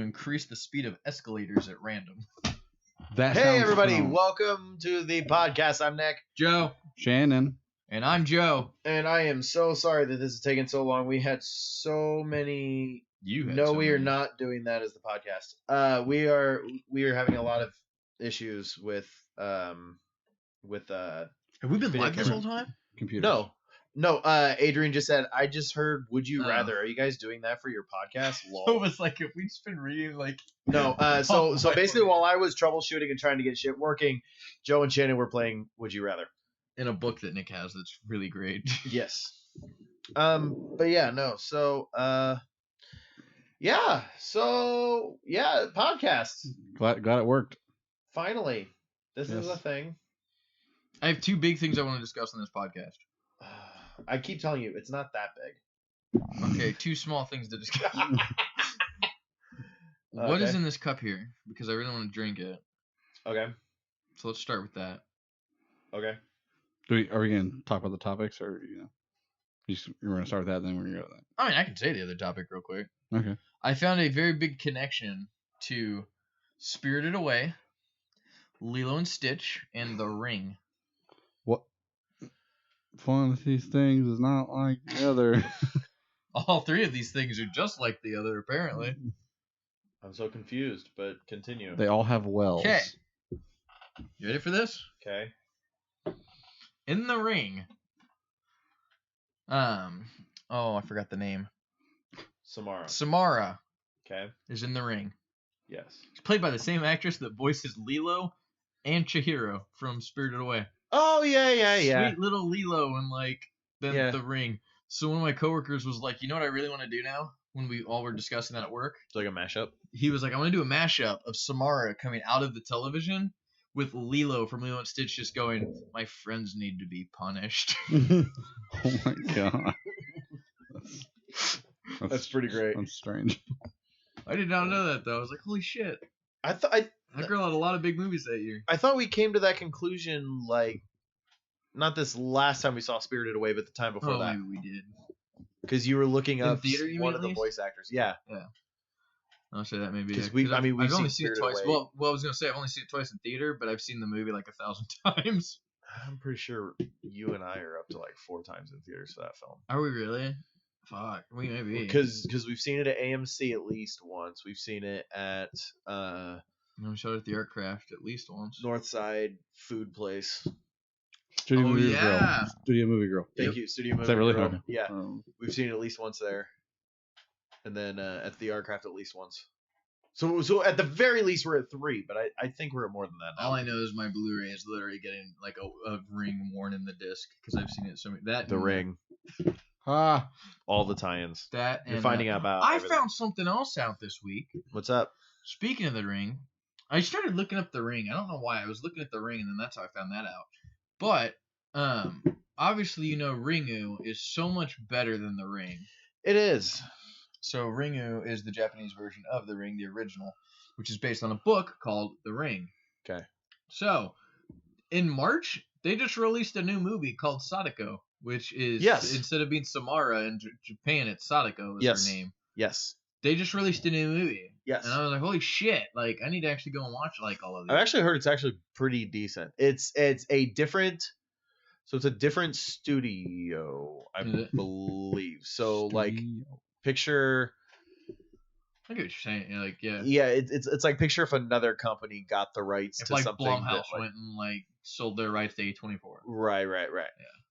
increase the speed of escalators at random. Hey, everybody. Welcome to the podcast. I'm Nick. Joe. Shannon. And I'm Joe. And I am so sorry that this is taking so long. We had so many... We are not doing that as the podcast. We are having a lot of issues with Have we been live this whole time? Computers. No. Adrian just said, I just heard Would You Rather. Are you guys doing that for your podcast? So it was like if we just been reading No. So basically while I was troubleshooting and trying to get shit working, Joe and Shannon were playing Would You Rather. In a book that Nick has that's really great. Yes. But yeah, no. So podcasts. Glad it worked. Finally. This is a thing. I have two big things I want to discuss on this podcast. I keep telling you, it's not that big. Okay, two small things to discuss. What is in this cup here? Because I really want to drink it. Okay. So let's start with that. Okay. Are we going to talk about the topics, or you're going to start with that, and then we're going to go to that? I mean, I can say the other topic real quick. Okay. I found a very big connection to Spirited Away, Lilo and Stitch, and The Ring. What? One of these things is not like the other. All three of these things are just like the other, apparently. I'm so confused, but continue. They all have wells. Okay. You ready for this? Okay. In The Ring. I forgot the name. Samara. Okay. Is in The Ring. Yes. She's played by the same actress that voices Lilo and Chihiro from Spirited Away. Oh, yeah. Sweet little Lilo in The Ring. So one of my coworkers was like, you know what I really want to do now? When we all were discussing that at work. It's like a mashup? He was like, I want to do a mashup of Samara coming out of the television with Lilo from Lilo and Stitch just going, my friends need to be punished. Oh my god. That's pretty great. That's strange. I did not know that, though. I was like, holy shit. That girl had a lot of big movies that year. I thought we came to that conclusion, not this last time we saw Spirited Away, but the time before that. Maybe we did. Because you were looking up theater, one of the voice actors. Yeah. I'll say that maybe. We've I've only seen it twice. Away. Well, I was going to say I've only seen it twice in theater, but I've seen the movie 1,000 times. I'm pretty sure you and I are up to 4 times in theaters for that film. Are we really? Fuck, we may be. Because we've seen it at AMC at least once. We've seen it at we showed it at the Artcraft at least once. Northside Food Place. Studio Movie Grill. Thank you, Studio Movie Is that really Grill. hard? Yeah, we've seen it at least once there, and then at the Artcraft at least once. So at the very least we're at 3, but I think we're at more than that now. All I know is my Blu-ray is literally getting a ring worn in the disc because I've seen it so many. The Ring. All the tie-ins. That you're finding out about. I found something else out this week. What's up? Speaking of The Ring, I started looking up The Ring. I don't know why. I was looking at The Ring, and then that's how I found that out. But obviously, Ringu is so much better than The Ring. It is. So Ringu is the Japanese version of The Ring, the original, which is based on a book called The Ring. Okay. So in March, they just released a new movie called Sadako, which is instead of being Samara in Japan, it's Sadako is her name. Yes. They just released a new movie. Yes. And I was like, holy shit, I need to actually go and watch all of these. I've actually heard it's actually pretty decent. It's a different studio, I believe. So picture I get what you're saying. Yeah, it's like picture if another company got the rights to something. Blumhouse went and sold their rights to A24. Right. Yeah.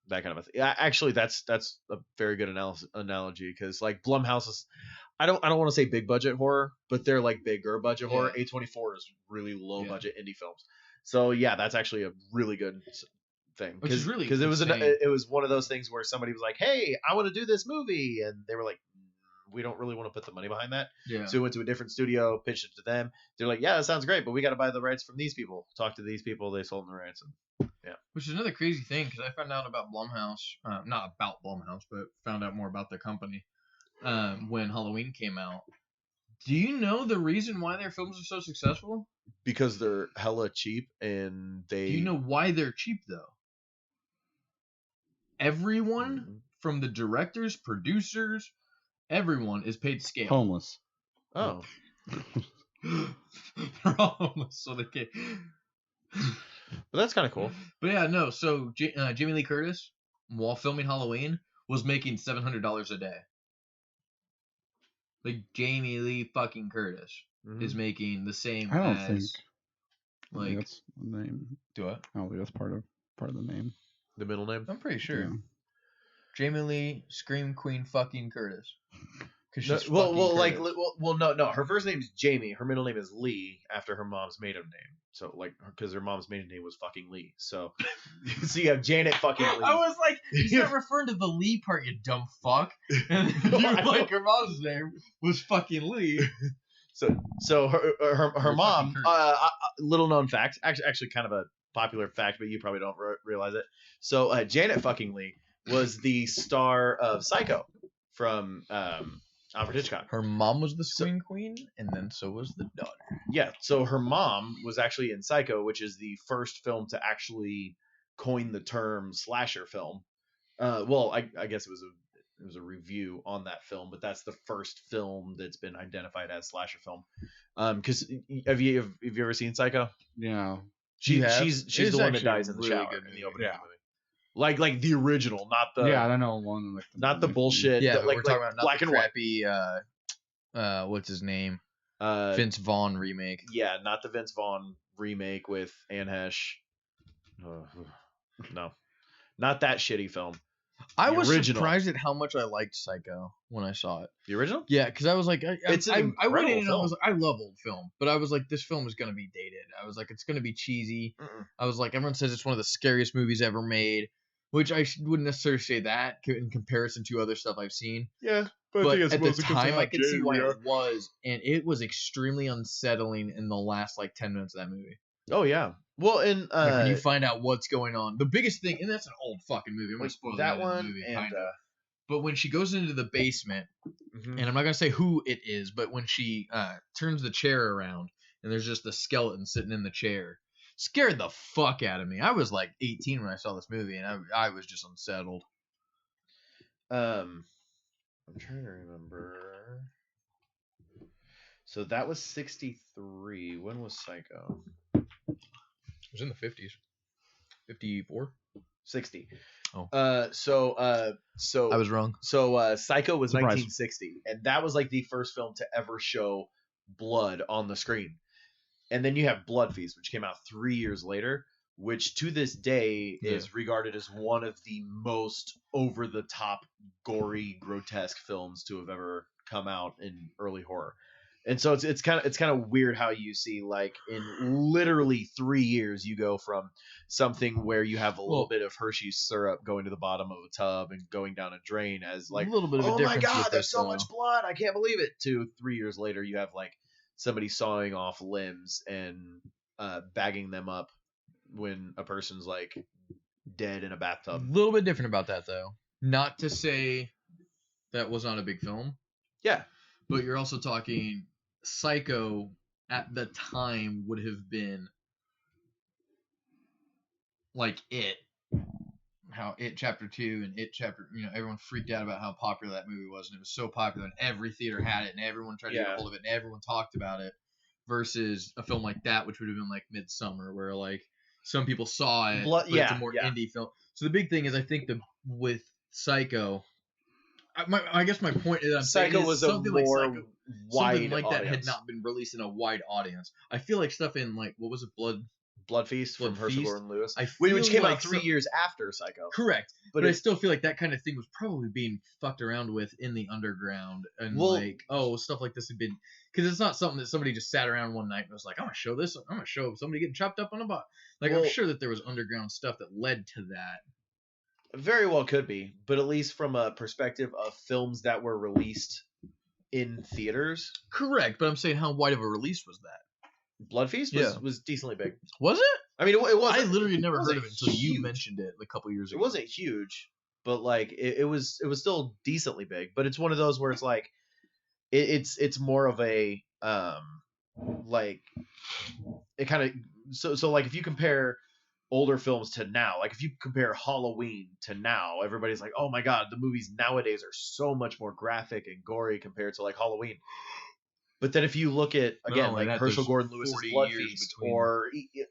That kind of a thing. Yeah, actually, that's a very good analogy because Blumhouse is, I don't want to say big budget horror, but they're bigger budget horror. A24 is really low budget indie films. So yeah, that's actually a really good thing. Which is really because it was one of those things where somebody was like, "Hey, I want to do this movie," and they were like, we don't really want to put the money behind that. Yeah. So we went to a different studio, pitched it to them. They're like, yeah, that sounds great, but we got to buy the rights from these people. Talk to these people. They sold them the rights. And, yeah. Which is another crazy thing because I found out about Blumhouse, not about Blumhouse, but found out more about their company when Halloween came out. Do you know the reason why their films are so successful? Because they're hella cheap and they... Do you know why they're cheap, though? Everyone from the directors, producers... Everyone is paid scale. Homeless. Oh. They're all homeless, so they can't. But that's kind of cool. But yeah, no. So Jamie Lee Curtis, while filming Halloween, was making $700 a day. Like Jamie Lee fucking Curtis is making the same. I don't as, think like that's the name. do what? I don't think that's part of the name. The middle name. I'm pretty sure. Yeah. Jamie Lee Scream Queen fucking Curtis. No, She's well, fucking well, like, Curtis. no. Her first name is Jamie. Her middle name is Lee, after her mom's maiden name. So, like, because her mom's maiden name was fucking Lee. So, so you have Janet fucking Lee. I was like, you're not referring to the Lee part, you dumb fuck. And you like her mom's name was fucking Lee. So her mom, Curtis. little known fact, actually kind of a popular fact, but you probably don't realize it. So Janet fucking Lee was the star of Psycho from Alfred Hitchcock. Her mom was the Scream Queen, and then so was the daughter. Yeah, so her mom was actually in Psycho, which is the first film to actually coin the term slasher film. Well, I guess it was a review on that film, but that's the first film that's been identified as slasher film. Because have you ever seen Psycho? Yeah. She's the one that dies in the really shower good in the movie. opening of the movie. Like the original, not the I don't know one like not the bullshit. Yeah, the, but like, we're talking about not black the and white. crappy. What's his name? Uh, Vince Vaughn remake. Yeah, not the Vince Vaughn remake with Anne Hesh. No, not that shitty film. I The was original. surprised at how much I liked Psycho when I saw it. The original? Yeah, because I was like, It's an I went in incredible and I was like, I love old film, but I was like, this film is gonna be dated. I was like, it's gonna be cheesy. I was like, everyone says it's one of the scariest movies ever made, which I wouldn't necessarily say that in comparison to other stuff I've seen. Yeah, But at the time, I could see why it was, and it was extremely unsettling in the last like 10 minutes of that movie. Oh yeah. Well, and Like, when you find out what's going on, the biggest thing, and that's an old fucking movie. I'm gonna spoil that the end of the one movie, and kinda. But when she goes into the basement, mhm. and I'm not gonna say who it is, but when she turns the chair around and there's just a skeleton sitting in the chair, scared the fuck out of me. I was like 18 when I saw this movie, and I was just unsettled. I'm trying to remember. So that was 63. When was Psycho? It was in the 50s. 54? 60. Oh. So I was wrong. So Psycho was Surprise. 1960, and that was like the first film to ever show blood on the screen. And then you have Blood Feast, which came out 3 years later, which to this day is regarded as one of the most over-the-top, gory, grotesque films to have ever come out in early horror. And so it's kind of weird how you see, like, in literally 3 years you go from something where you have a little bit of Hershey's syrup going to the bottom of a tub and going down a drain as like, a little bit of a oh difference my god, with there's this, so though. much blood, I can't believe it, to 3 years later you have like somebody sawing off limbs and bagging them up when a person's like dead in a A bathtub. little bit different about that, though. Not to say that was not a big film, Yeah. but you're also talking Psycho at the time would have been like It, how It Chapter 2 and It Chapter, everyone freaked out about how popular that movie was, and it was so popular, and every theater had it, and everyone tried to get a hold of it, and everyone talked about it, versus a film like that, which would have been like Midsummer, where like some people saw it, but it's a more indie film. So the big thing is, I think with Psycho, I guess my point is, I'm Psycho saying is was a something more like Psycho, wide something like that had audience. not been released in a wide audience. I feel like stuff in like, what was it, Blood Feast from Blood Herschel Feast? Gordon Lewis, I which feel came like out 3 years after Psycho. Correct. But I still feel like that kind of thing was probably being fucked around with in the underground, and stuff like this had been, because it's not something that somebody just sat around one night and was like, I'm gonna show this. I'm gonna show somebody getting chopped up on a bot. Like, I'm sure that there was underground stuff that led to that. Very well could be, but at least from a perspective of films that were released in theaters. Correct, but I'm saying, how wide of a release was that? Blood Feast was decently big. Was it? I mean, it wasn't. I literally never heard of it until you huge. mentioned it a couple years ago. It wasn't huge, but like it was still decently big. But it's one of those where it's like it's more of a like it kind of so like if you compare older films to now, like if you compare Halloween to now, everybody's like, oh my god, the movies nowadays are so much more graphic and gory compared to like Halloween. But then if you look at Not again only like that, Herschel there's Gordon Lewis's 40 Blood years Feast, between.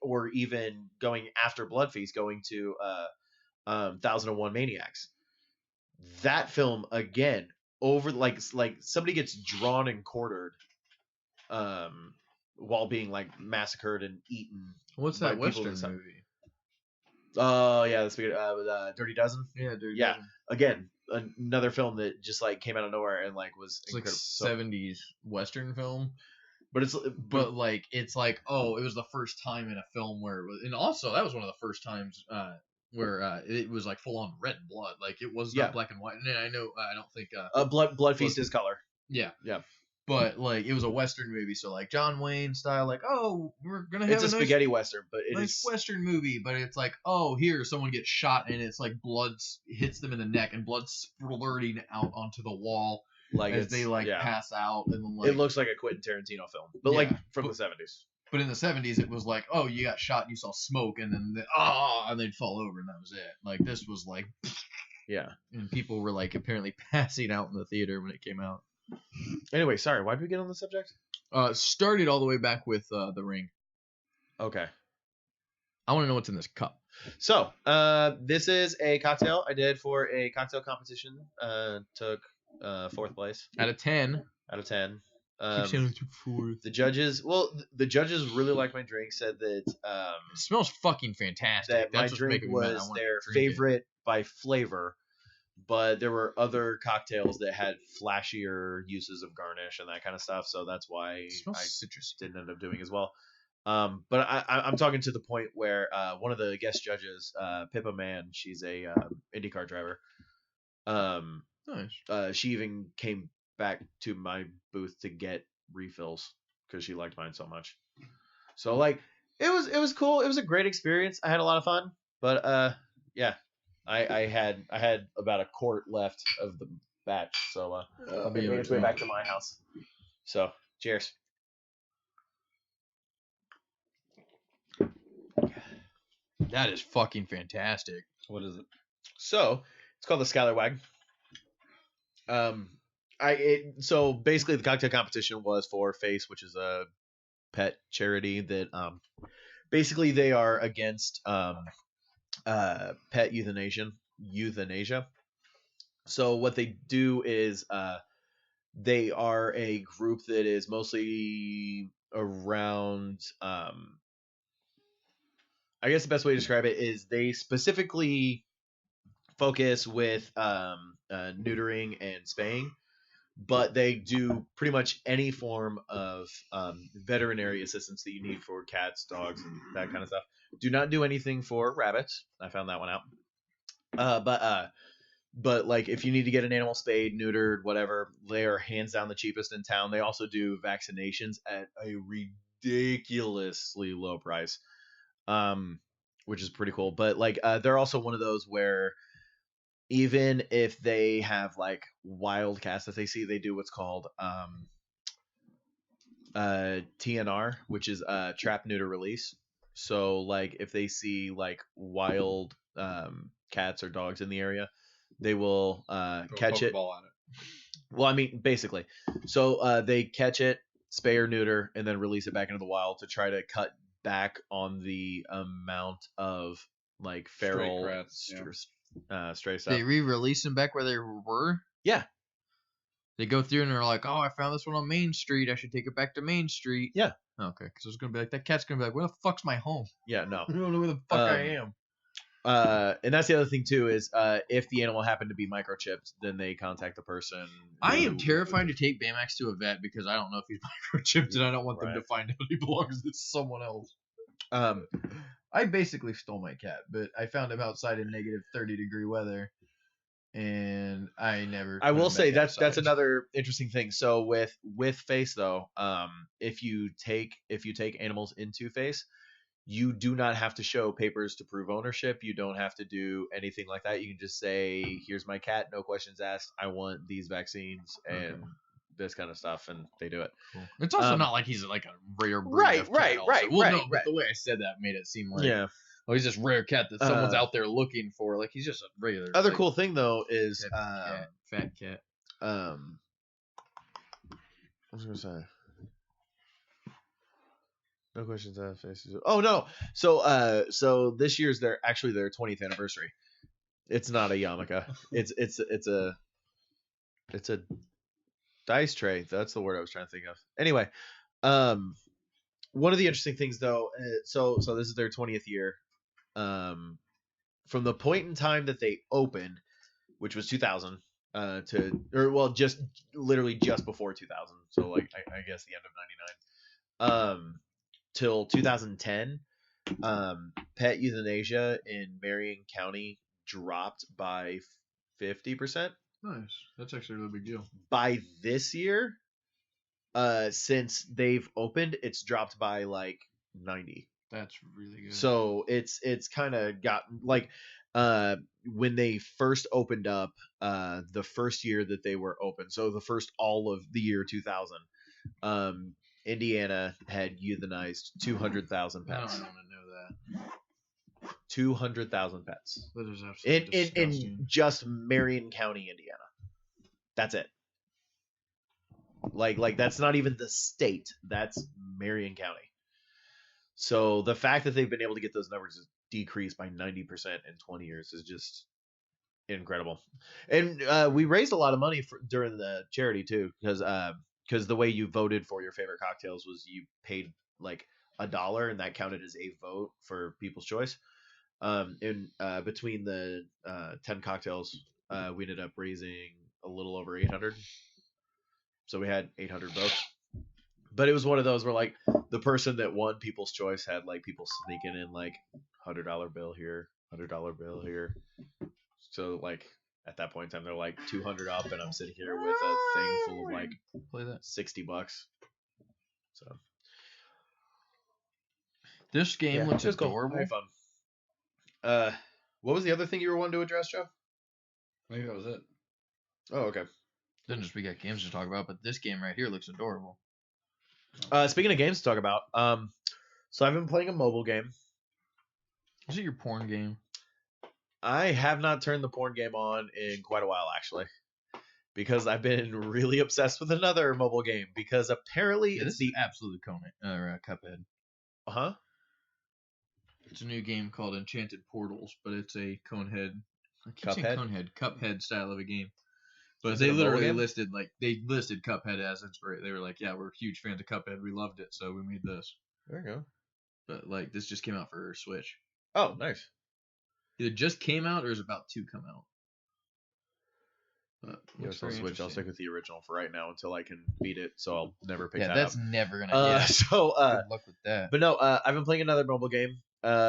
or even going after Blood Feast, going to 1001 Maniacs. That film again over like somebody gets drawn and quartered, while being like massacred and eaten. What's by that people in Western the movie? Oh yeah, that's with Dirty Dozen. Yeah, Dirty Yeah. Dozen. Again, another film that just like came out of nowhere and like was It's like incredible. 70s Western film. But it's But like it's like, oh, it was the first time in a film where it was, and also that was one of the first times where it was like full on red blood. Like it was not black and white. And I know I don't think Blood Feast is color. Yeah. Yeah. But like it was a Western movie, so like John Wayne style, like, oh, we're gonna have It's a nice, spaghetti Western, but it nice is Western movie, but it's like, oh, here someone gets shot and it's like blood hits them in the neck and blood splurting out onto the wall like as they like pass out, and then like it looks like a Quentin Tarantino film, but like from the 70s. But in the 70s, it was like, oh, you got shot and you saw smoke, and then and they'd fall over, and that was it. Like this was like, yeah, and people were like apparently passing out in the theater when it came out. Anyway, sorry, why did we get on the subject? Started all the way back with The Ring. Okay. I want to know what's in this cup. So, this is a cocktail I did for a cocktail competition. Took 4th place Out of 10. out of 10. Keep saying it took 4th. The judges really liked my drink. Said that It smells fucking fantastic. that That's my what's drink making me mad. I was wanna their drink favorite by flavor, but there were other cocktails that had flashier uses of garnish and that kind of stuff. So that's why It smells I citrusy. didn't end up doing as well. But I'm talking to the point where one of the guest judges, Pippa Mann, she's a IndyCar driver. Nice. She even came back to my booth to get refills because she liked mine so much. So like it was cool. It was a great experience. I had a lot of fun. But yeah, I had about a quart left of the batch, so I'll be on its way back to my house. So cheers. That is fucking fantastic. What is it? So it's called the Scallywag. So basically the cocktail competition was for Face, which is a pet charity that basically they are against pet euthanasia. So what they do is they are a group that is mostly around I guess the best way to describe it is they specifically focus with neutering and spaying, but they do pretty much any form of veterinary assistance that you need for cats, dogs, and that kind of stuff. Do not do anything for rabbits. I found that one out. But like if you need to get an animal spayed, neutered, whatever, they are hands down the cheapest in town. They also do vaccinations at a ridiculously low price, which is pretty cool. But like they're also one of those where even if they have like wild cats that they see, they do what's called TNR, which is trap, neuter, release. So like if they see like wild cats or dogs in the area, they will catch it. Well, I mean, basically. So they catch it, spay or neuter, and then release it back into the wild to try to cut back on the amount of like feral stray stuff. They re-release them back where they were? Yeah. They go through and they're like, oh, I found this one on Main Street. I should take it back to Main Street. Yeah. Okay, because it's going to be like, that cat's going to be like, where the fuck's my home? Yeah, no. I don't know where the fuck I am. And that's the other thing too is if the animal happened to be microchipped, then they contact the person. I am terrified to take Baymax to a vet because I don't know if he's microchipped and I don't want them to find out he belongs to someone else. I basically stole my cat, but I found him outside in negative 30-degree weather, and I never. I will say that's another interesting thing. So with Face though, if you take animals into Face, you do not have to show papers to prove ownership. You don't have to do anything like that. You can just say, "Here's my cat, no questions asked. I want these vaccines and this kind of stuff," and they do it. Cool. It's also not like he's like a rare breed. Right. Well, no, but the way I said that made it seem like he's this rare cat that someone's out there looking for. Like he's just a regular. Other cool thing though is fat cat. I was gonna say No questions asked. Oh no. So this year's their 20th anniversary. It's not a yarmulke. It's a dice tray. That's the word I was trying to think of. Anyway, one of the interesting things though, so this is their 20th year. From the point in time that they opened, which was 2000, just literally just before 2000. So like I guess the end of 99. Till 2010, pet euthanasia in Marion County dropped by 50%. Nice. That's actually a really big deal. By this year, since they've opened, it's dropped by like 90. That's really good. So it's kind of gotten like when they first opened up, the first year that they were open, so the first all of the year 2000, Indiana had euthanized 200,000 pets. I don't want to know that. 200,000 pets. That is absolutely disgusting. In just Marion County, Indiana. That's it. Like that's not even the state. That's Marion County. So the fact that they've been able to get those numbers decreased by 90% in 20 years is just incredible. And we raised a lot of money during the charity too, because the way you voted for your favorite cocktails was you paid like $1, and that counted as a vote for People's Choice. And between the 10 cocktails, we ended up raising a little over 800. So we had 800 votes. But it was one of those where like the person that won People's Choice had like people sneaking in like $100 bill here, $100 bill here. So like at that point in time, they're like 200 up, and I'm sitting here with a thing full of like Play that. $60. So this game looks adorable. Cool. Fun. What was the other thing you were wanting to address, Joe? Maybe that was it. Oh, okay. Then just we got games to talk about, but this game right here looks adorable. Speaking of games to talk about, so I've been playing a mobile game. Is it your porn game? I have not turned the porn game on in quite a while, actually, because I've been really obsessed with another mobile game. Because apparently it's the absolute Cuphead. Huh? It's a new game called Enchanted Portals, but it's a Cuphead style of a game. But they literally listed Cuphead as inspiration. They were like, "Yeah, we're huge fans of Cuphead. We loved it, so we made this." There you go. But like, this just came out for Switch. Oh, nice. It just came out or is about to come out. But so Switch. I'll stick with the original for right now until I can beat it. So I'll never pick that up. Yeah, that's never gonna. Good luck with that. But no, I've been playing another mobile game.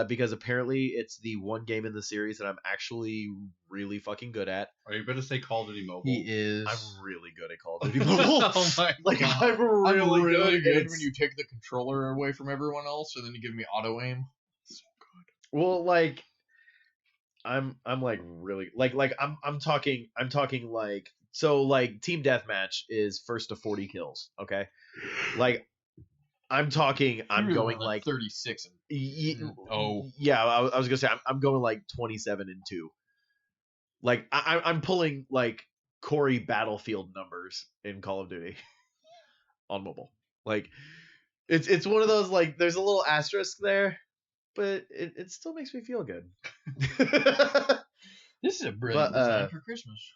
Because apparently it's the one game in the series that I'm actually really fucking good at. Are you going to say Call of Duty Mobile? He is. I'm really good at Call of Duty Mobile. Oh my like, God. I'm really good when you take the controller away from everyone else, and then you give me auto aim. So good. Well, like, I'm like really like I'm talking like, so like Team Deathmatch is first to 40 kills. Okay, like. I'm going like 36 and yeah. I was gonna say I'm going like 27 and 2. Like I'm pulling like Corey Battlefield numbers in Call of Duty on mobile. Like it's one of those, like, there's a little asterisk there, but it still makes me feel good. This is a brilliant design for Christmas.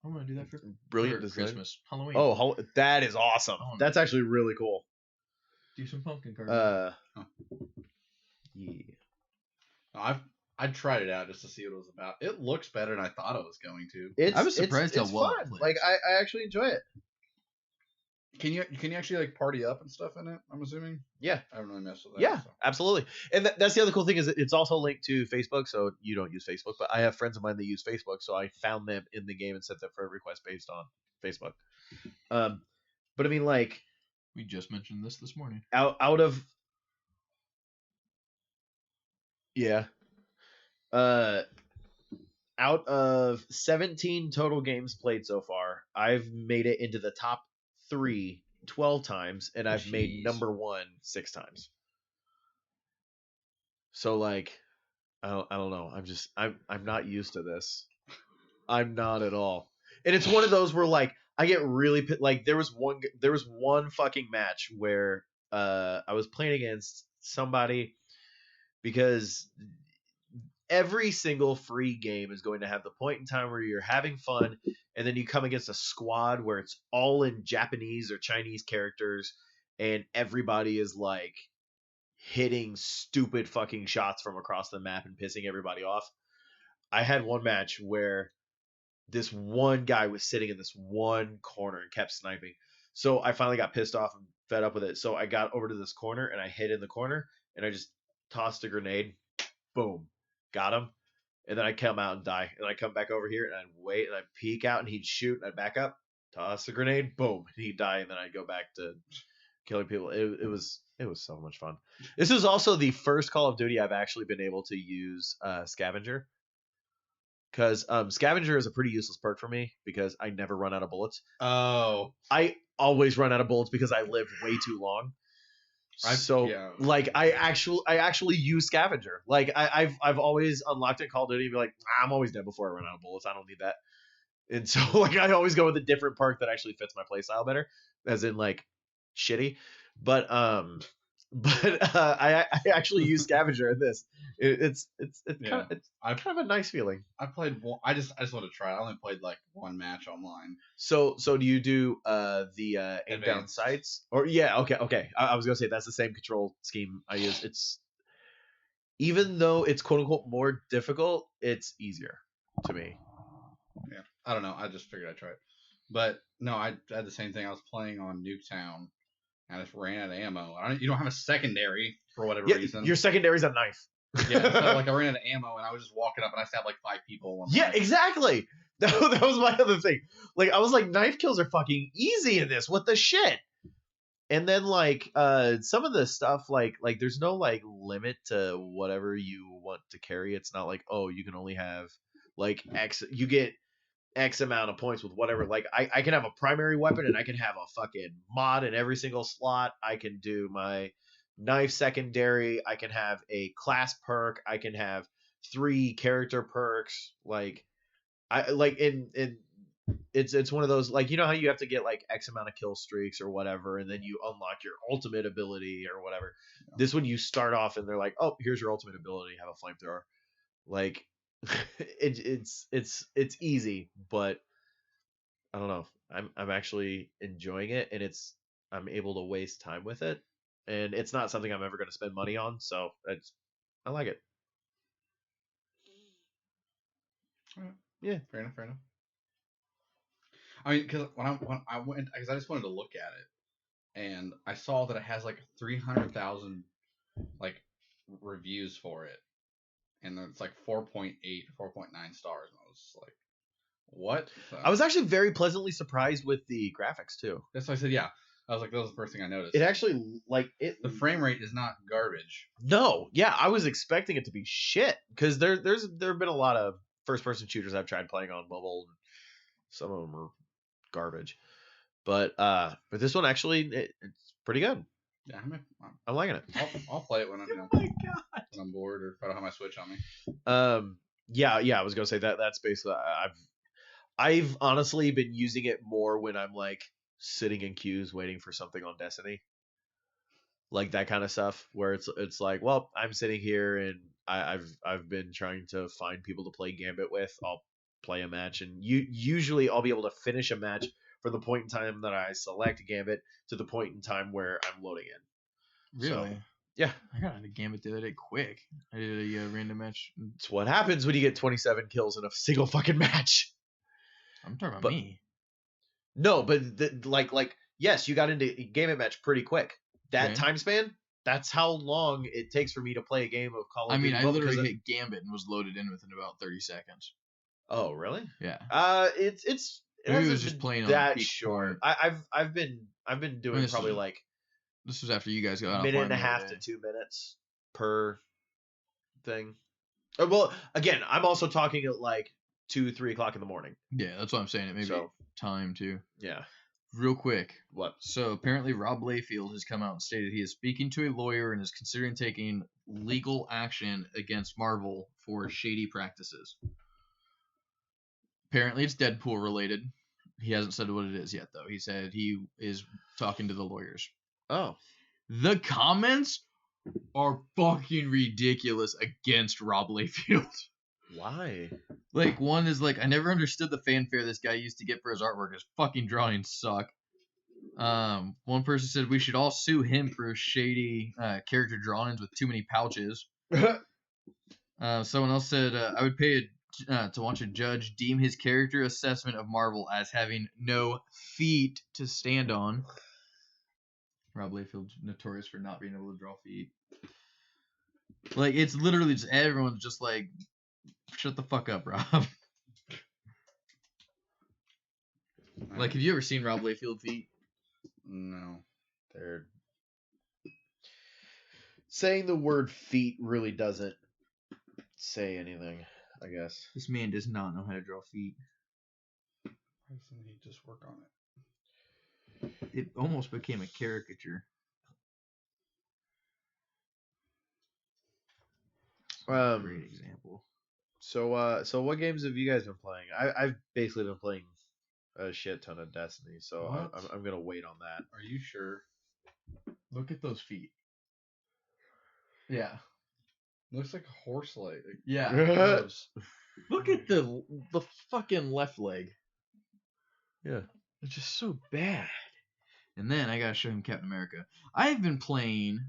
I'm gonna do that for brilliant design. Christmas, Halloween. Oh, that is awesome. That's actually really cool. Do some pumpkin carving. Yeah. I tried it out just to see what it was about. It looks better than I thought it was going to. I was surprised how well it plays. Like I actually enjoy it. Can you actually like party up and stuff in it? I'm assuming. Yeah, I haven't really messed with that. Yeah, so. Absolutely. And that's the other cool thing is it's also linked to Facebook. So you don't use Facebook, but I have friends of mine that use Facebook, so I found them in the game and sent them friend request based on Facebook. But I mean, like. We just mentioned this morning. Out of 17 total games played so far, I've made it into the top 3 12 times, and I've made number 1 6 times. So like, I don't know. I'm not used to this. I'm not at all. And it's one of those where like I get really like there was one fucking match where I was playing against somebody because every single free game is going to have the point in time where you're having fun, and then you come against a squad where it's all in Japanese or Chinese characters, and everybody is like hitting stupid fucking shots from across the map and pissing everybody off. I had one match where this one guy was sitting in this one corner and kept sniping. So I finally got pissed off and fed up with it. So I got over to this corner and I hid in the corner and I just tossed a grenade. Boom. Got him. And then I come out and die. And I come back over here and I'd wait and I'd peek out and he'd shoot and I'd back up, toss the grenade, boom, and he'd die. And then I'd go back to killing people. It was so much fun. This is also the first Call of Duty I've actually been able to use Scavenger. Because Scavenger is a pretty useless perk for me because I never run out of bullets. Oh. I always run out of bullets because I lived way too long. Like I actually use Scavenger. Like I've always unlocked it in Call of Duty and be like, I'm always dead before I run out of bullets. I don't need that. And so like I always go with a different perk that actually fits my playstyle better, as in like shitty. But I actually use Scavenger in this. It's kind of a nice feeling. I played one. I just want to try. I only played like one match online. So do you do the aim down Advanced. sights? Or yeah, okay. I was gonna say that's the same control scheme I use. It's even though it's quote unquote more difficult, it's easier to me. Yeah, I don't know. I just figured I'd try it. But no, I had the same thing. I was playing on Nuketown. I just ran out of ammo. You don't have a secondary for whatever reason. Your secondary's a knife. Yeah, so like I ran out of ammo and I was just walking up and I stabbed like 5 people. Yeah, exactly. That was my other thing. Like I was like, knife kills are fucking easy in this. What the shit? And then like some of the stuff like there's no like limit to whatever you want to carry. It's not like, oh, you can only have like X. You get X amount of points with whatever. Like I can have a primary weapon and I can have a fucking mod in every single slot. I can do my knife secondary. I can have a class perk. I can have 3 character perks. Like I like in it's one of those, like, you know how you have to get like X amount of kill streaks or whatever, and then you unlock your ultimate ability or whatever. Yeah. This one you start off and they're like, oh, here's your ultimate ability, have a flamethrower. Like it's easy, but I don't know. I'm actually enjoying it, and I'm able to waste time with it, and it's not something I'm ever going to spend money on, so I like it. Yeah, fair enough. I mean, because when I went, because I just wanted to look at it, and I saw that it has like 300,000 like reviews for it, and it's like 4.8, 4.9 stars, and I was like, what? So, I was actually very pleasantly surprised with the graphics too. That's why I said, yeah. I was like, that was the first thing I noticed. It actually, like, the frame rate is not garbage. No, yeah, I was expecting it to be shit, because there have been a lot of first person shooters I've tried playing on mobile, and some of them are garbage. But this one actually it's pretty good. Yeah, I'm liking it. I'll play it when I'm oh my god, when I'm bored, or if I don't have my Switch on me. Yeah, I was gonna say that's basically I've honestly been using it more when I'm like sitting in queues waiting for something on Destiny, like that kind of stuff, where it's like, well, I'm sitting here and I've been trying to find people to play Gambit with. I'll play a match, and usually I'll be able to finish a match from the point in time that I select Gambit to the point in time where I'm loading in. Really? So, yeah. I got into Gambit the other day quick. I did a random match. It's what happens when you get 27 kills in a single fucking match. I'm talking about me. No, but yes, you got into Gambit match pretty quick. That time span, that's how long it takes for me to play a game of Call of Duty. I literally hit Gambit and was loaded in within about 30 seconds. Oh, really? Yeah. It was just playing on that short. I've been doing probably like, this was after you guys got a minute and a half to 2 minutes per thing. Well, again, I'm also talking at like 2-3 o'clock in the morning. Yeah, that's what I'm saying. It may be time too. Yeah. Real quick. What? So apparently Rob Layfield has come out and stated he is speaking to a lawyer and is considering taking legal action against Marvel for shady practices. Apparently it's Deadpool related. He hasn't said what it is yet, though. He said he is talking to the lawyers. Oh. The comments are fucking ridiculous against Rob Liefeld. Why? Like, one is like, I never understood the fanfare this guy used to get for his artwork. His fucking drawings suck. One person said we should all sue him for shady character drawings with too many pouches. Someone else said I would pay to watch a judge deem his character assessment of Marvel as having no feet to stand on. Rob Liefeld's notorious for not being able to draw feet. Like, it's literally just everyone's just like, shut the fuck up, Rob. Like, have you ever seen Rob Liefeld feet? No. They're saying the word feet really doesn't say anything, I guess. This man does not know how to draw feet. Why doesn't he just work on it? It almost became a caricature. Great example. So what games have you guys been playing? I've basically been playing a shit ton of Destiny, so I'm gonna wait on that. Are you sure? Look at those feet. Yeah. Looks like a horse leg. Yeah. It does. Look at the fucking left leg. Yeah. It's just so bad. And then I gotta show him Captain America. I've been playing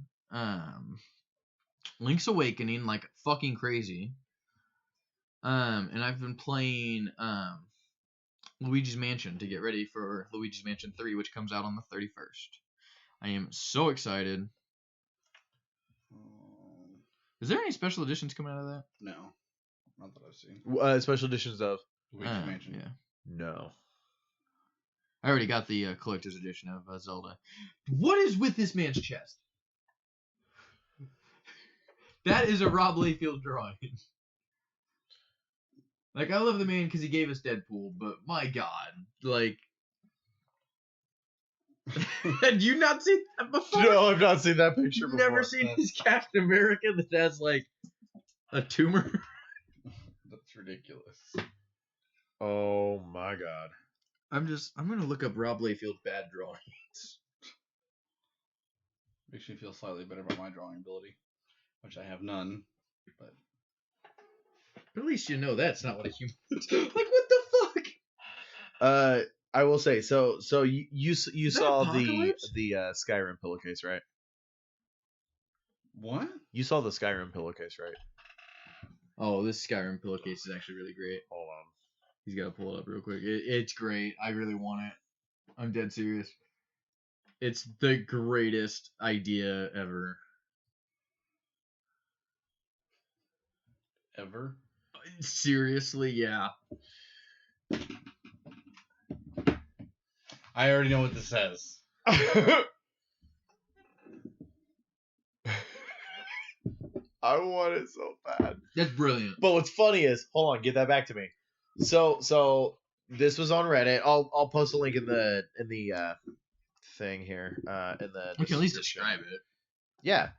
Link's Awakening like fucking crazy. And I've been playing Luigi's Mansion to get ready for Luigi's Mansion 3, which comes out on the 31st. I am so excited. Is there any special editions coming out of that? No. Not that I've seen. Special editions of Luigi's Mansion. Yeah. No. I already got the collector's edition of Zelda. What is with this man's chest? That is a Rob Liefeld drawing. Like, I love the man because he gave us Deadpool, but my God, like, had you not seen that before? No, I've not seen that picture You've before. never seen his Captain America that has like a tumor? That's ridiculous. Oh my God. I'm gonna look up Rob Liefeld bad drawings. Makes me feel slightly better about my drawing ability, which I have none. But at least you know that's not what a human looks like. What the fuck? I will say so you saw Apocalypse? the Skyrim pillowcase, right? what? You saw the Skyrim pillowcase, right? Oh, this Skyrim pillowcase is actually really great. Hold on. He's got to pull it up real quick. It's great. I really want it. I'm dead serious. It's the greatest idea ever. Ever? Seriously, yeah. I already know what this says. I want it so bad. That's brilliant. But what's funny is, hold on, get that back to me. So this was on Reddit. I'll post a link in the thing here. In the We can at least description. describe it. Yeah.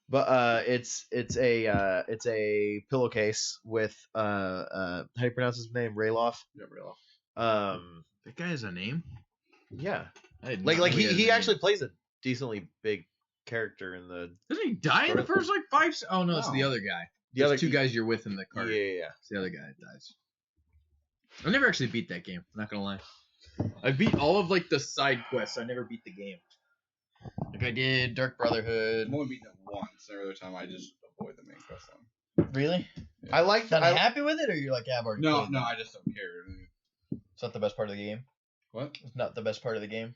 But it's a pillowcase with how do you pronounce his name? Ralof. Yeah, real. That guy has a name? Yeah. I did Like not know he had a name. actually plays a decently big character in the Doesn't he die in the first like 5 Oh no, it's No. the other guy. the other Two guys you're with in the Yeah, cart. yeah. It's the other guy that dies. I never actually beat that game, not gonna lie. I beat all of like the side quests. I never beat the game. Like I did Dark Brotherhood. I've only beaten it once. Every other time I just avoid the main quest line. Really? I like Not that. happy with it, or you're like, yeah, I've already No, played no, it? I just don't care. It's not the best part of the game. What? It's not the best part of the game.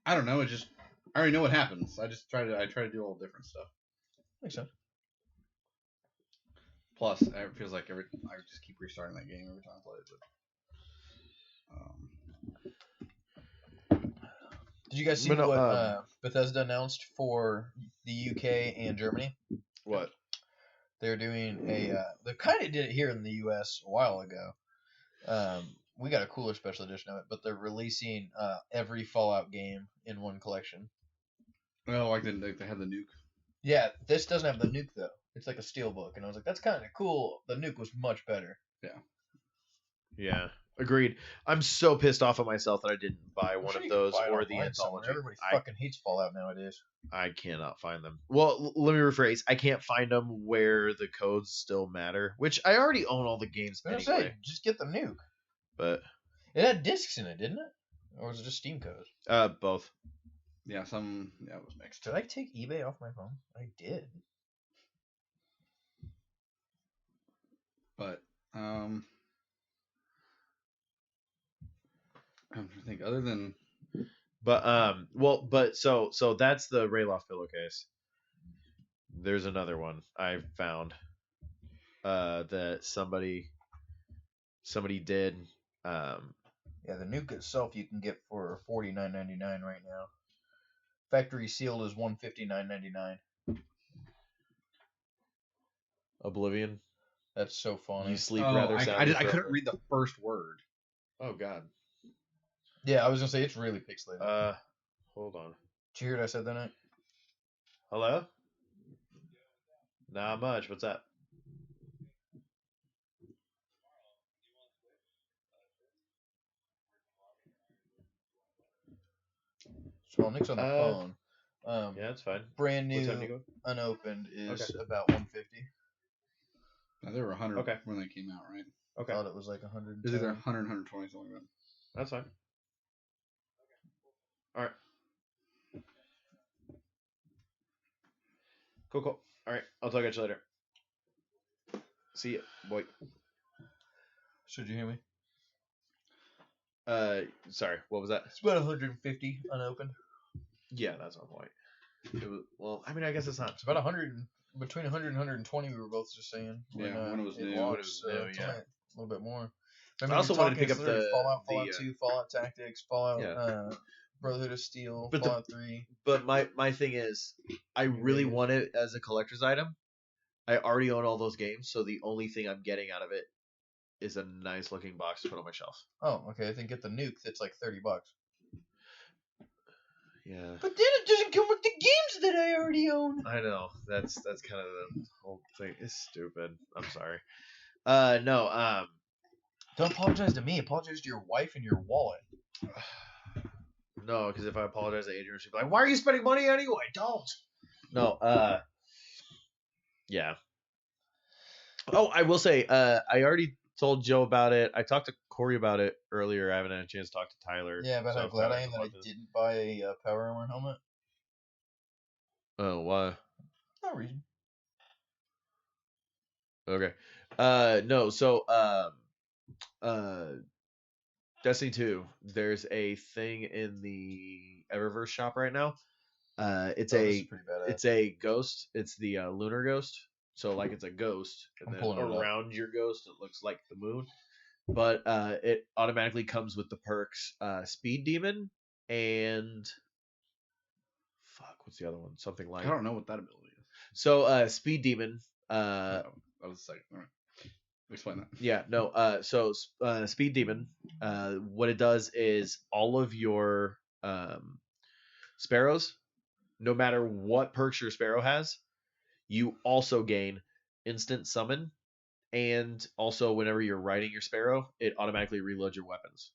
I don't know. It just I already know what happens. I try to do all different stuff. Makes sense. Plus, it feels like I just keep restarting that game every time I play it. Did you guys see But, what Bethesda announced for the UK and Germany? What? They're doing they kind of did it here in the US a while ago. We got a cooler special edition of it, but they're releasing every Fallout game in one collection. Well, like they had the nuke. Yeah, this doesn't have the nuke though. It's like a steel book, and I was like, that's kind of cool. The nuke was much better. Yeah. Agreed. I'm so pissed off at myself that I didn't buy one of those or the anthology. Everybody fucking hates Fallout nowadays. I cannot find them. Well, let me rephrase. I can't find them where the codes still matter, which I already own all the games I was anyway. gonna say, just get the nuke. But It had discs in it, didn't it? Or was it just Steam codes? both. Yeah, it was mixed. Did I take eBay off my phone? I did. But I'm trying to think. Other than But so that's the Ralof Pillowcase. There's another one I found that somebody did. Yeah, the nuke itself you can get for $49.99 right now. Factory sealed is $159.99. Oblivion. That's so funny. You sleep rather soundly. I couldn't read the first word. Oh God. Yeah, I was gonna say it's really pixelated. Hold on. Did you hear what I said that night? Hello? Not much. What's up? So while Nick's on the phone. Yeah, that's fine. Brand What time do you new, go? unopened is Okay. about $150. No, they were 100 Okay. when they came out, right? Okay. I thought it was like 100. It was either 100 120 something like that. That's fine. All right. Cool. All right. I'll talk to you later. See ya, boy. Should you hear me? Sorry. What was that? It's about 150 unopened. Yeah, that's on point. It was, well, I mean, I guess it's not. It's about 100, between 100 and 120. We were both just saying. Yeah, when it was new. Launched, When it was new, yeah. a little bit more. I also wanted to pick up the Fallout 2, Fallout Tactics, Fallout Yeah. Brotherhood of Steel, But Fallout 3. But my thing is, I really want it as a collector's item. I already own all those games, so the only thing I'm getting out of it is a nice looking box to put on my shelf. Oh, okay. I think get the nuke. That's like $30. Yeah. But then it doesn't come with the games that I already own. I know. That's kind of the whole thing. It's stupid. I'm sorry. No. Don't apologize to me. Apologize to your wife and your wallet. No, because if I apologize to Adrian, she'd be like, "Why are you spending money anyway? Don't." No. Yeah. Oh, I will say, I already told Joe about it. I talked to Corey about it earlier. I haven't had a chance to talk to Tyler. Yeah, but so how I'm glad kinda I am that I about this. didn't buy a power armor helmet. Oh, why? No reason. Okay. No. So, Destiny 2. There's a thing in the Eververse shop right now. It's This is pretty badass. it's a ghost. It's the lunar ghost. So like it's a ghost, and I'm then pulling it up. around your ghost, it looks like the moon. But it automatically comes with the perks Speed Demon and fuck, what's the other one? Something like I don't know what that ability is. so. Speed Demon. That was a second. All right. Explain that. Yeah, no. So Speed Demon, what it does is all of your sparrows, no matter what perks your sparrow has, you also gain instant summon, and also whenever you're riding your sparrow, it automatically reloads your weapons.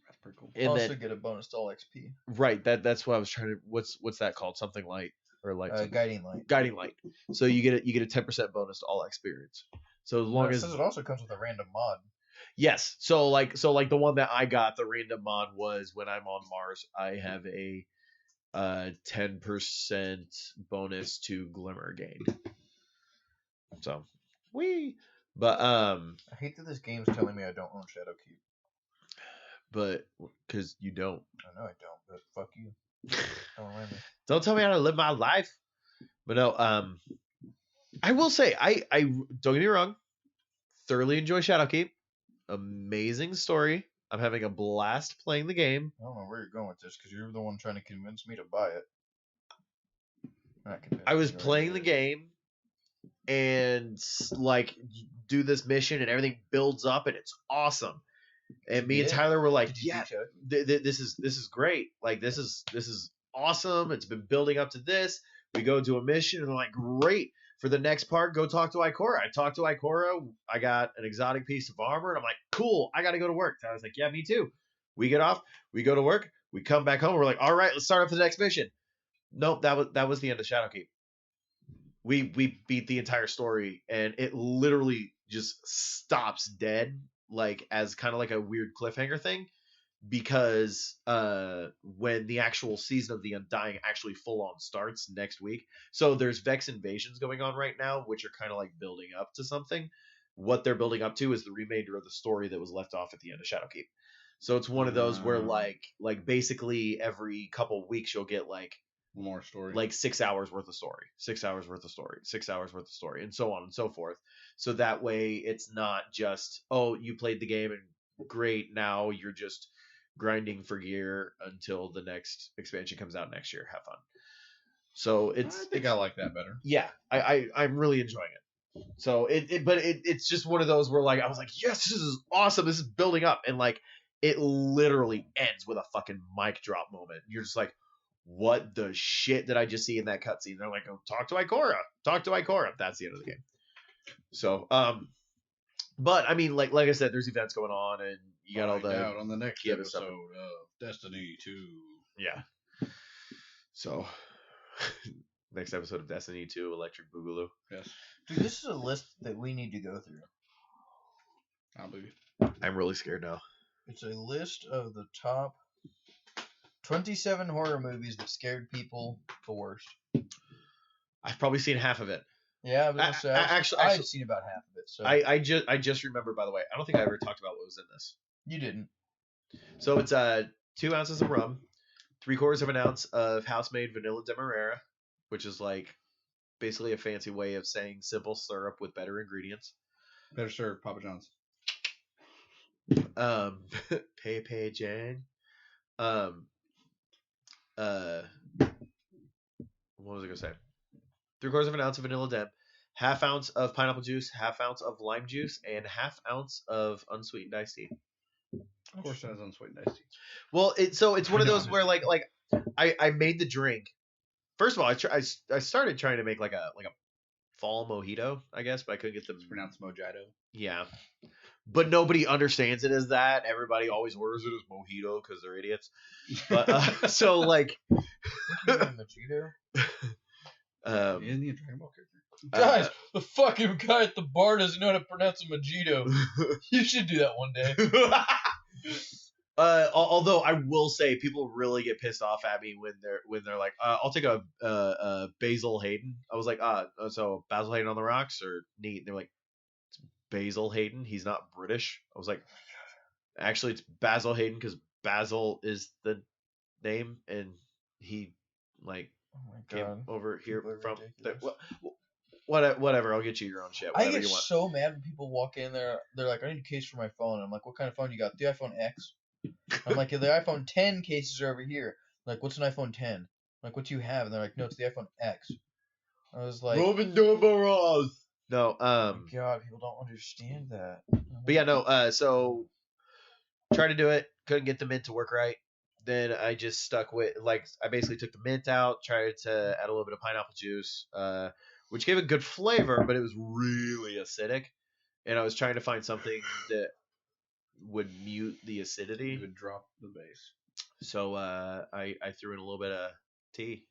That's pretty cool. And also then, get a bonus to all XP. right, that's what I was trying to. What's that called? Something light or light? something- Guiding light. Guiding light. So you get a 10% bonus to all experience. So as long It as says it also comes with a random mod. yes, so like the one that I got, the random mod was when I'm on Mars, I have a 10% bonus to glimmer gain. So, but I hate that this game's telling me I don't own Shadowkeep. but because you don't. I know I don't, but fuck you. Don't remind me. Don't tell me how to live my life. But no, I will say I don't get me wrong, thoroughly enjoy Shadowkeep. Amazing story. I'm having a blast playing the game. I don't know where you're going with this because you're the one trying to convince me to buy it. Not convince I was me, playing the game and like do this mission and everything builds up and it's awesome. And me and Yeah. Tyler were like, Did you yeah, beat this is great. Like this is awesome. It's been building up to this. We go to a mission and they're like, great. For the next part, go talk to Ikora. I talked to Ikora. I got an exotic piece of armor, and I'm like, cool. I got to go to work. I was like, yeah, me too. We get off. We go to work. We come back home. We're like, all right, let's start up the next mission. Nope, that was the end of Shadowkeep. We beat the entire story, and it literally just stops dead, like as kind of like a weird cliffhanger thing, because when the actual season of the Undying actually full on starts next week, so there's Vex invasions going on right now, which are kind of like building up to something. What they're building up to is the remainder of the story that was left off at the end of Shadowkeep. So it's one of those where like basically every couple of weeks you'll get like more story, like 6 hours worth of story, 6 hours worth of story, 6 hours worth of story, and so on and so forth. So that way it's not just, oh, you played the game and great, now you're just grinding for gear until the next expansion comes out next year. Have fun. So I think I like that better. Yeah, I'm really enjoying it. So it's just one of those where like I was like, yes, this is awesome. This is building up, and like it literally ends with a fucking mic drop moment. You're just like, what the shit did I just see in that cutscene? They're like, oh, talk to Ikora. Talk to Ikora. That's the end of the game. So, but I mean, like I said, there's events going on, and you got all the out on the next episode of Destiny 2. Yeah. So, next episode of Destiny 2, Electric Boogaloo. Yes. Dude, this is a list that we need to go through. I'll believe I'm really scared now. It's a list of the top 27 horror movies that scared people the worst. I've probably seen half of it. Yeah, I was gonna say, actually, I've seen about half of it. So I just remember, by the way, I don't think I ever talked about what was in this. You didn't. So it's 2 ounces of rum, 3/4 of an ounce of house-made vanilla demerara, which is like basically a fancy way of saying simple syrup with better ingredients. Better served, Papa John's. Pepe Jang. What was I gonna say? 3/4 of an ounce of vanilla dem, 1/2 ounce of pineapple juice, 1/2 ounce of lime juice, and 1/2 ounce of unsweetened iced tea. Of course, it has unsweetened iced tea. Well, it's one of those where like I made the drink. First of all, I started trying to make like a fall mojito, I guess, but I couldn't get the. It's pronounced mojito. Yeah, but nobody understands it as that. Everybody always orders it as mojito because they're idiots. But so like. Mojito. Isn't he a Dragon Ball character? Guys, the fucking guy at the bar doesn't know how to pronounce a mojito. You should do that one day. Although I will say, people really get pissed off at me when they're like, "I'll take a Basil Hayden." I was like, so Basil Hayden on the rocks or neat? And they're like, it's Basil Hayden. He's not British. I was like, actually, it's Basil Hayden because Basil is the name, and he like came over here from. Whatever, I'll get you your own shit. I get so mad when people walk in there. They're like, I need a case for my phone. I'm like, what kind of phone you got? The iPhone X. I'm like, the iPhone 10 cases are over here. I'm like, what's an iPhone 10? I'm like, what do you have? And they're like, no, it's the iPhone X. I was like, Robin Dorbaros. No, oh my God, people don't understand that. But yeah, no. So tried to do it, couldn't get the mint to work right. Then I just stuck with I basically took the mint out, tried to add a little bit of pineapple juice, which gave a good flavor, but it was really acidic. And I was trying to find something that would mute the acidity. It would drop the base. So I threw in a little bit of tea.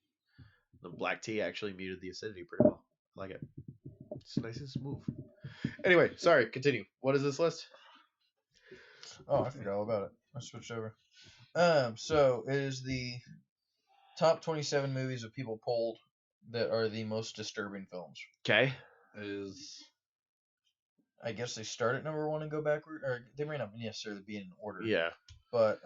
The black tea actually muted the acidity pretty well. I like it. It's nice and smooth. Anyway, sorry, continue. What is this list? Oh, I forgot all about it. I switched over. So it is the top 27 movies that people polled that are the most disturbing films. Okay. I guess they start at number 1 and go backward, or they may not necessarily be in order. Yeah. But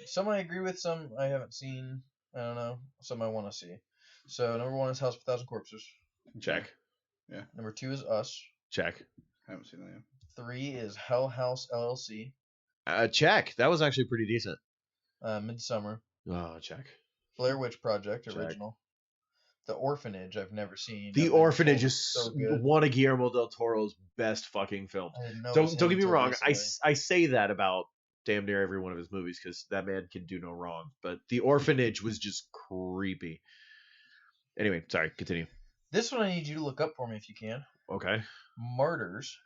some I agree with, some I haven't seen. I don't know. Some I want to see. So number 1 is House of a Thousand Corpses. Check. Yeah. Number 2 is Us. Check. I haven't seen that yet. 3 is Hell House LLC. Check. That was actually pretty decent. Midsummer. Oh, check. Blair Witch Project, Check. original. The Orphanage, I've never seen. The Orphanage is so one of Guillermo del Toro's best fucking films. Don't get me wrong. I say that about damn near every one of his movies because that man can do no wrong. But The Orphanage was just creepy. Anyway, sorry. Continue. This one I need you to look up for me if you can. Okay. Martyrs.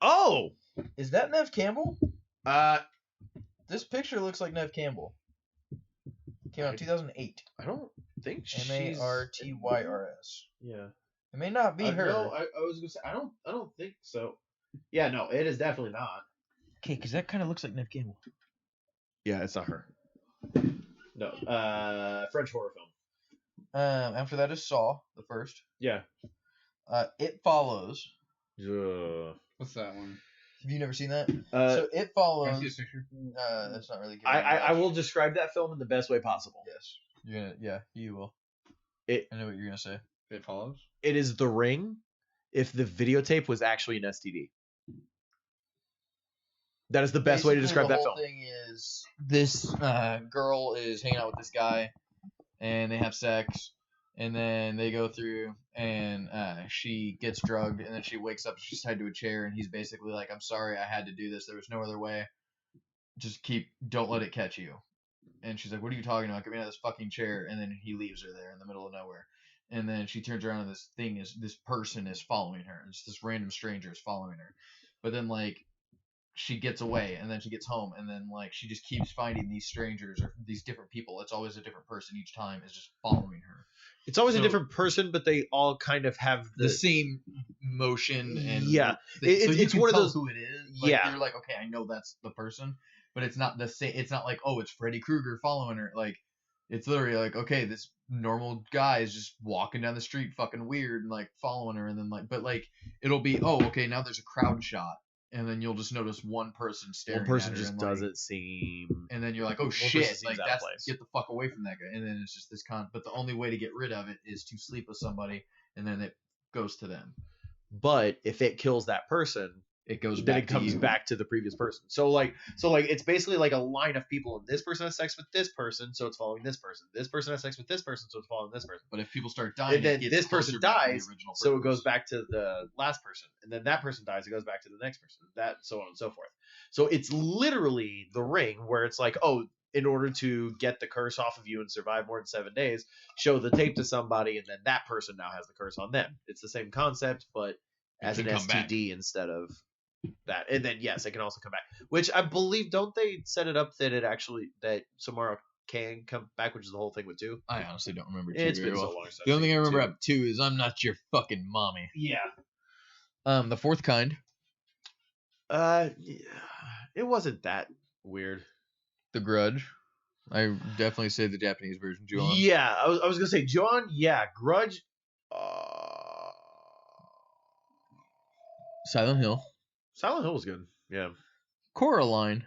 Oh. Is that Nev Campbell? This picture looks like Nev Campbell. Came out in 2008. I don't think she's Martyrs. Yeah. It may not be her. No, I was gonna say I don't think so. Yeah, no, it is definitely not. Okay, because that kind of looks like Nev Campbell. Yeah, it's not her. No. French horror film. After that is Saw, the first. Yeah. It Follows. What's that one? Have you never seen that? So It Follows. Can I see a picture? That's not really good. I will describe that film in the best way possible. Yes. You're gonna. Yeah, you will. I know what you're gonna say. It Follows. It is The Ring if the videotape was actually an STD. That is the best way to describe that film. The whole thing is this girl is hanging out with this guy, and they have sex, and then they go through, and she gets drugged, and then she wakes up, she's tied to a chair, and he's basically like, I'm sorry, I had to do this. There was no other way. Don't let it catch you. And she's like, what are you talking about? Get me out of this fucking chair. And then he leaves her there in the middle of nowhere. And then she turns around and this person is following her. It's this random stranger is following her. But then like she gets away and then she gets home and then like she just keeps finding these strangers or these different people. It's always a different person each time is just following her. It's always a different person, but they all kind of have the same motion and yeah. It's one of those who it is. Like, you're like, okay, I know that's the person, but it's not the same. It's not like, oh, it's Freddy Krueger following her. Like, it's literally like, okay, this normal guy is just walking down the street, fucking weird, and like following her, and then like, but like, it'll be, oh, okay, now there's a crowd shot, and then you'll just notice one person staring. One person at her just and, doesn't seem. And then you're like, oh shit, like that's get the fuck away from that guy. And then it's just this But the only way to get rid of it is to sleep with somebody, and then it goes to them. But if it kills that person, it goes. Then it comes back to the previous person. So like it's basically like a line of people, and this person has sex with this person, so it's following this person. This person has sex with this person, so it's following this person. But if people start dying, and then this person dies, so it goes back to the last person, and then that person dies, it goes back to the next person. That so on and so forth. So it's literally The Ring, where it's like, oh, in order to get the curse off of you and survive more than 7 days, show the tape to somebody, and then that person now has the curse on them. It's the same concept, but as an STD instead of that. And then yes, it can also come back, which I believe, don't they set it up that that Samara can come back, which is the whole thing with 2? I honestly don't remember 2. It's been so long. The only thing I remember about 2 is I'm not your fucking mommy. Yeah. The Fourth Kind. Yeah, it wasn't that weird. The Grudge. I definitely say the Japanese version. Ju-on. Yeah, I was gonna say Ju-on. Yeah, Grudge. Silent Hill. Silent Hill was good. Yeah. Coraline.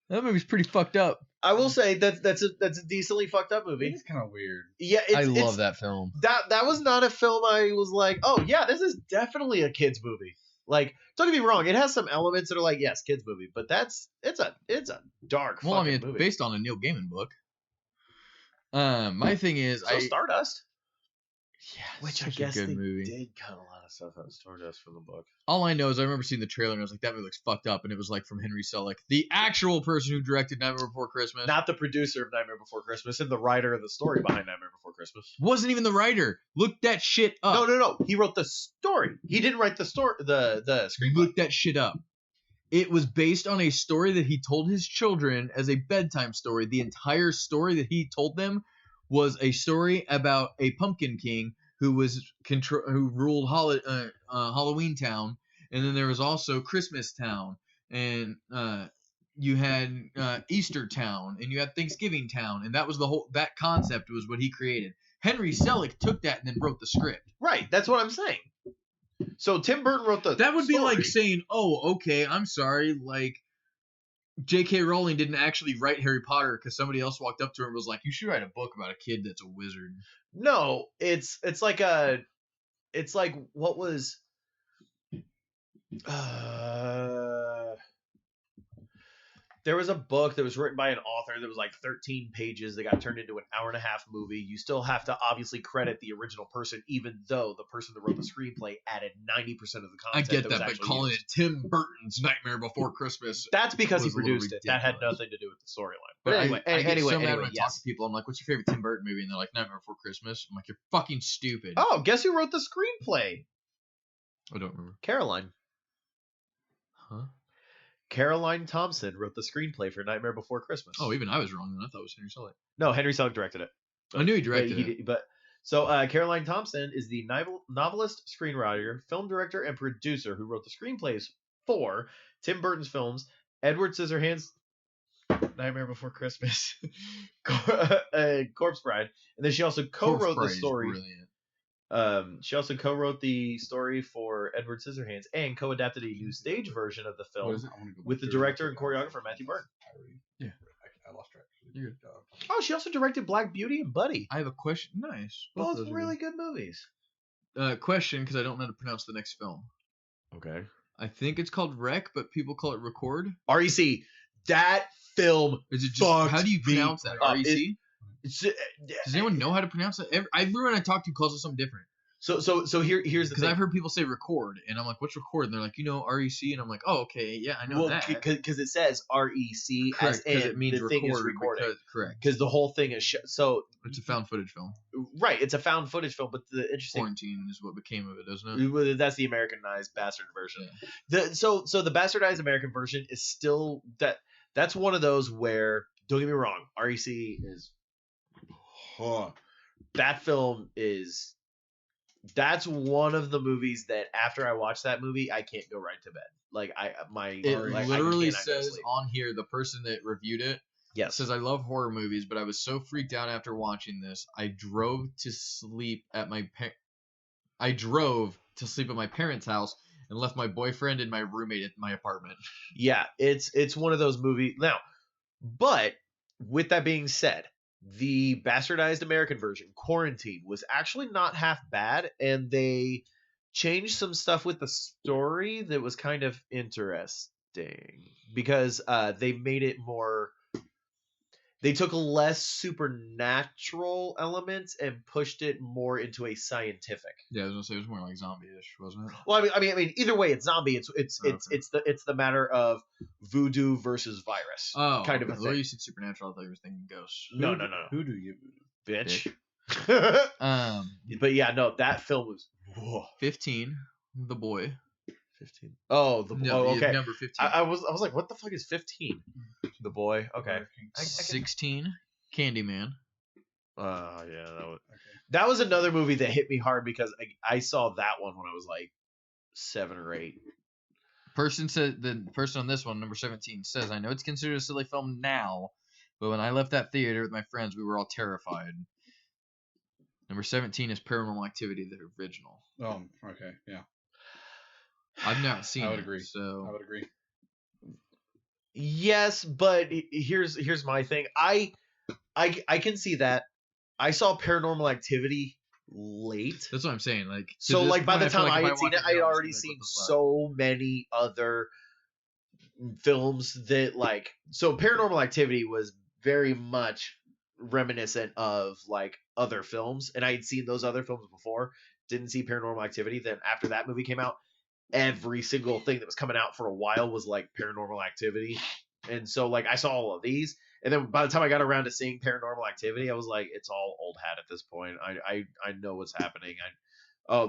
That movie's pretty fucked up. I will say that's a decently fucked up movie. It's kind of weird. Yeah, I love that film. That was not a film I was like, oh yeah, this is definitely a kids movie. Like, don't get me wrong, it has some elements that are like, yes, kids movie, but it's a dark. Well, I mean, it's movie. based on a Neil Gaiman book. My thing is, Stardust. Yeah, which I guess they did cut a lot of stuff out of Stardust from the book. All I know is I remember seeing the trailer and I was like, that movie looks fucked up, and it was like from Henry Selick, the actual person who directed Nightmare Before Christmas, not the producer of Nightmare Before Christmas and the writer of the story behind Nightmare Before Christmas. Wasn't even the writer. Look that shit up. No. He wrote the story. He didn't write the story. The screenplay. Look that shit up. It was based on a story that he told his children as a bedtime story. The entire story that he told them was a story about a pumpkin king who ruled Halloween Town, and then there was also Christmas Town, and you had Easter Town, and you had Thanksgiving Town, and that was that concept was what he created. Henry Selick took that and then wrote the script. Right, that's what I'm saying. So Tim Burton wrote the. That would be like saying, "Oh, okay, I'm sorry, like." J.K. Rowling didn't actually write Harry Potter because somebody else walked up to her and was like, "You should write a book about a kid that's a wizard." No, it's like what was there was a book that was written by an author that was like 13 pages that got turned into an hour-and-a-half movie. You still have to obviously credit the original person, even though the person that wrote the screenplay added 90% of the content. I get was that, but actually calling used. it Tim Burton's Nightmare Before Christmas. That's because he was a little produced it. That had ridiculous. nothing to do with the storyline. But But anyway, I get so mad anyway, when I talk to people. I'm like, "What's your favorite Tim Burton movie?" And they're like, "Nightmare Before Christmas." I'm like, "You're fucking stupid." Oh, guess who wrote the screenplay? I don't remember. Caroline. Huh? Caroline Thompson wrote the screenplay for Nightmare Before Christmas. Oh, even I was wrong then. I thought it was Henry Selick. No, Henry Selick directed it. I knew he directed it. But so Caroline Thompson is the novelist, screenwriter, film director, and producer who wrote the screenplays for Tim Burton's films, Edward Scissorhands, Nightmare Before Christmas, Corpse Bride, and then she also co-wrote the story. She also co-wrote the story for Edward Scissorhands and co-adapted a new stage version of the film with the director and choreographer Matthew Byrne. Yeah. I lost track. You're Oh, she also directed Black Beauty and Buddy. I have a question. Nice. Both those are really good movies. Question, because I don't know how to pronounce the next film. Okay. I think it's called Rec, but people call it Record. REC. That film. Is it just how do you pronounce that? REC? Does anyone know how to pronounce it? Everyone I talk to calls it something different. So here's the Because thing. I've heard people say record, and I'm like, what's record? And they're like, REC, and I'm like, oh, okay, yeah, I know that. Because it says REC as in it means the thing is recording. Correct. Because the whole thing is so. It's a found footage film. Right, it's a found footage film, but the interesting Quarantine is what became of it, doesn't it? That's the Americanized bastard version. Yeah. So the bastardized American version is still that's one of those where, don't get me wrong, REC is that film is. That's one of the movies that after I watch that movie, I can't go right to bed. Like it literally says on here, the person that reviewed it says, I love horror movies, but I was so freaked out after watching this. I drove to sleep at my parents' house and left my boyfriend and my roommate at my apartment. Yeah, it's one of those movies now. But with that being said, the bastardized American version, Quarantine, was actually not half bad, and they changed some stuff with the story that was kind of interesting because they made it more. They took less supernatural elements and pushed it more into a scientific. Yeah, I was gonna say it was more like zombie-ish, wasn't it? Well, I mean, either way, it's zombie. It's the matter of voodoo versus virus. Oh, kind of a thing. thing. You said supernatural. I thought you were thinking ghosts. No. Who do you voodoo? Bitch. But yeah, no, that film was 15. The boy. 15. Oh, the boy. No, Okay. Number 15. I was like, what the fuck is 15? The boy. Okay. 16. Candyman. Yeah, that was another movie that hit me hard because I saw that one when I was like 7 or 8. The person on this one, number 17, says, I know it's considered a silly film now, but when I left that theater with my friends, we were all terrified. Number 17 is Paranormal Activity, the original. Oh, okay, yeah. I've not seen it. I would agree. So I would agree. Yes, but here's my thing. I can see that. I saw Paranormal Activity late. That's what I'm saying. So by the time I had seen it, I had already seen so many other films that so Paranormal Activity was very much reminiscent of other films, and I had seen those other films before. Didn't see Paranormal Activity. Then after that movie came out, every single thing that was coming out for a while was Paranormal Activity, and so I saw all of these, and then by the time I got around to seeing Paranormal Activity, I was like, it's all old hat at this point. I know what's happening.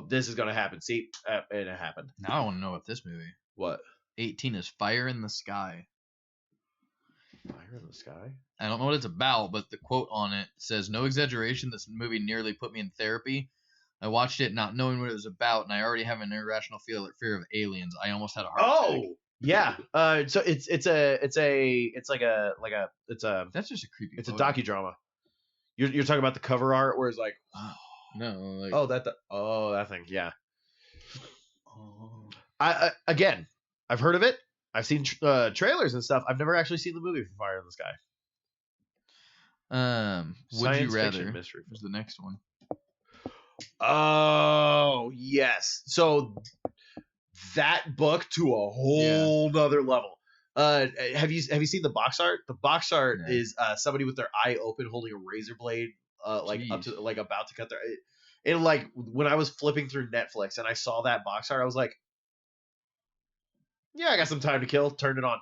This is gonna happen. See, and it happened. Now I want to know what this movie. What? 18 is Fire in the Sky. Fire in the Sky? I don't know what it's about, but the quote on it says, no exaggeration, this movie nearly put me in therapy. I watched it not knowing what it was about, and I already have an irrational fear of aliens. I almost had a heart attack. Oh, yeah. So it's a That's just a creepy. It's photo. a docudrama. You're talking about the cover art where it's no, that thing, yeah. I've heard of it. I've seen trailers and stuff. I've never actually seen the movie for Fire in the Sky. Would you rather? Mystery was the next one. Oh, yes. So that book to a whole nother level. Have you seen the box art? The box art No. is somebody with their eye open holding a razor blade, like up Jeez. to like about to cut their. And like when I was flipping through Netflix and I saw that box art, I was like, yeah, I got some time to kill. Turned it on.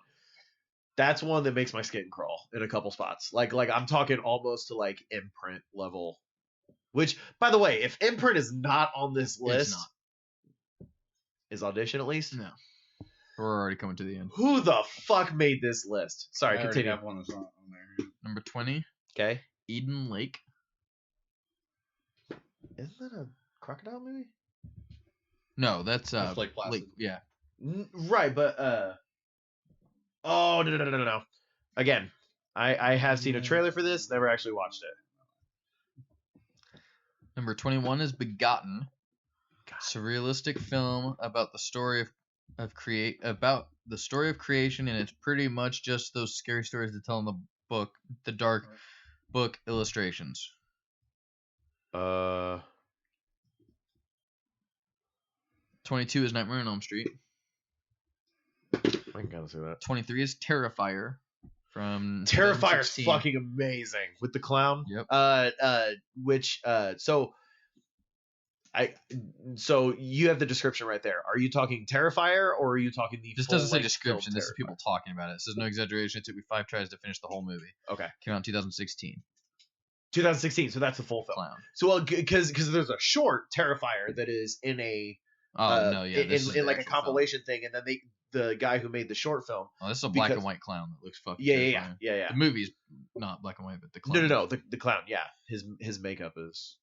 That's one that makes my skin crawl in a couple spots. Like I'm talking almost to like Imprint level. Which, by the way, if Imprint is not on this list, is Audition at least? No. We're already coming to the end. Who the fuck made this list? Sorry, I already continue. have one that's on there. Number 20, Okay. Eden Lake. Isn't that a crocodile movie? No, that's That's Lake Placid. yeah. Right, but oh no. Again, I have seen a trailer for this, never actually watched it. Number 21 is Begotten. Surrealistic film about the story of creation, and it's pretty much just those scary stories that tell in the dark book illustrations. 22 is Nightmare on Elm Street. I can kind of see that. 23 is Terrifier from Terrifier's 2016. fucking amazing with the clown. Yep. So you have the description right there. Are you talking Terrifier or are you talking the? This doesn't say full-length film description. This is people talking about it. It says no exaggeration. It took me 5 tries to finish the whole movie. Okay. Came out in 2016. 2016. So that's the full film. Clown. So well, because there's a short Terrifier that is in a no, yeah, this is in the like a actual film. compilation thing, and then the guy who made the short film. Oh, this is a black and white clown that looks fucking. Yeah. The movie's not black and white, but the clown. No. The clown. Yeah, his makeup is.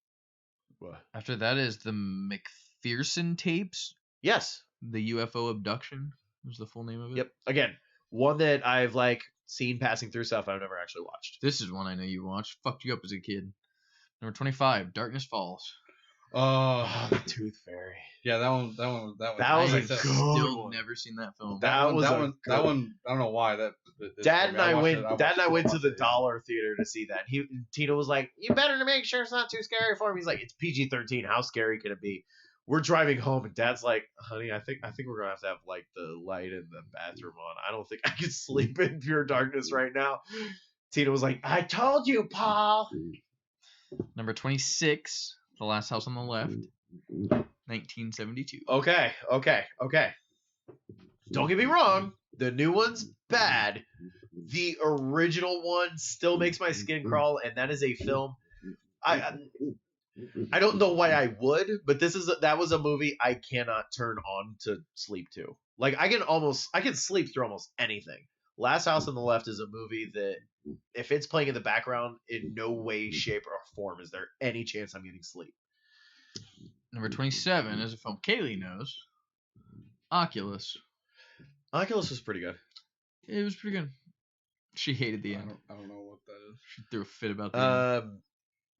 What? After that is the McPherson tapes. Yes. The UFO abduction is the full name of it. Yep. Again, one that I've like seen passing through stuff I've never actually watched. This is one I know you watched. Fucked you up as a kid. Number 25, Darkness Falls. Oh, the Tooth Fairy. Yeah, that one. That was I a have good still one. never seen that film. That one. I don't know why that. Dad and I went to the it. Dollar Theater to see that. Tina was like, "You better make sure it's not too scary for him." He's like, "It's PG-13. How scary can it be?" We're driving home, and Dad's like, "Honey, I think we're gonna have to have like the light in the bathroom on. I don't think I can sleep in pure darkness right now." Tina was like, "I told you, Paul." Number 26, The Last House on the Left, 1972. Okay. Don't get me wrong. The new one's bad. The original one still makes my skin crawl, and that is a film. I don't know why I would, but that was a movie I cannot turn on to sleep to. Like I can sleep through almost anything. Last House on the Left is a movie that if it's playing in the background, in no way, shape, or form is there any chance I'm getting sleep. Number 27 is a film Kaylee knows. Oculus. Oculus was pretty good. It was pretty good. She hated the end. I don't know what that is. She threw a fit about the end.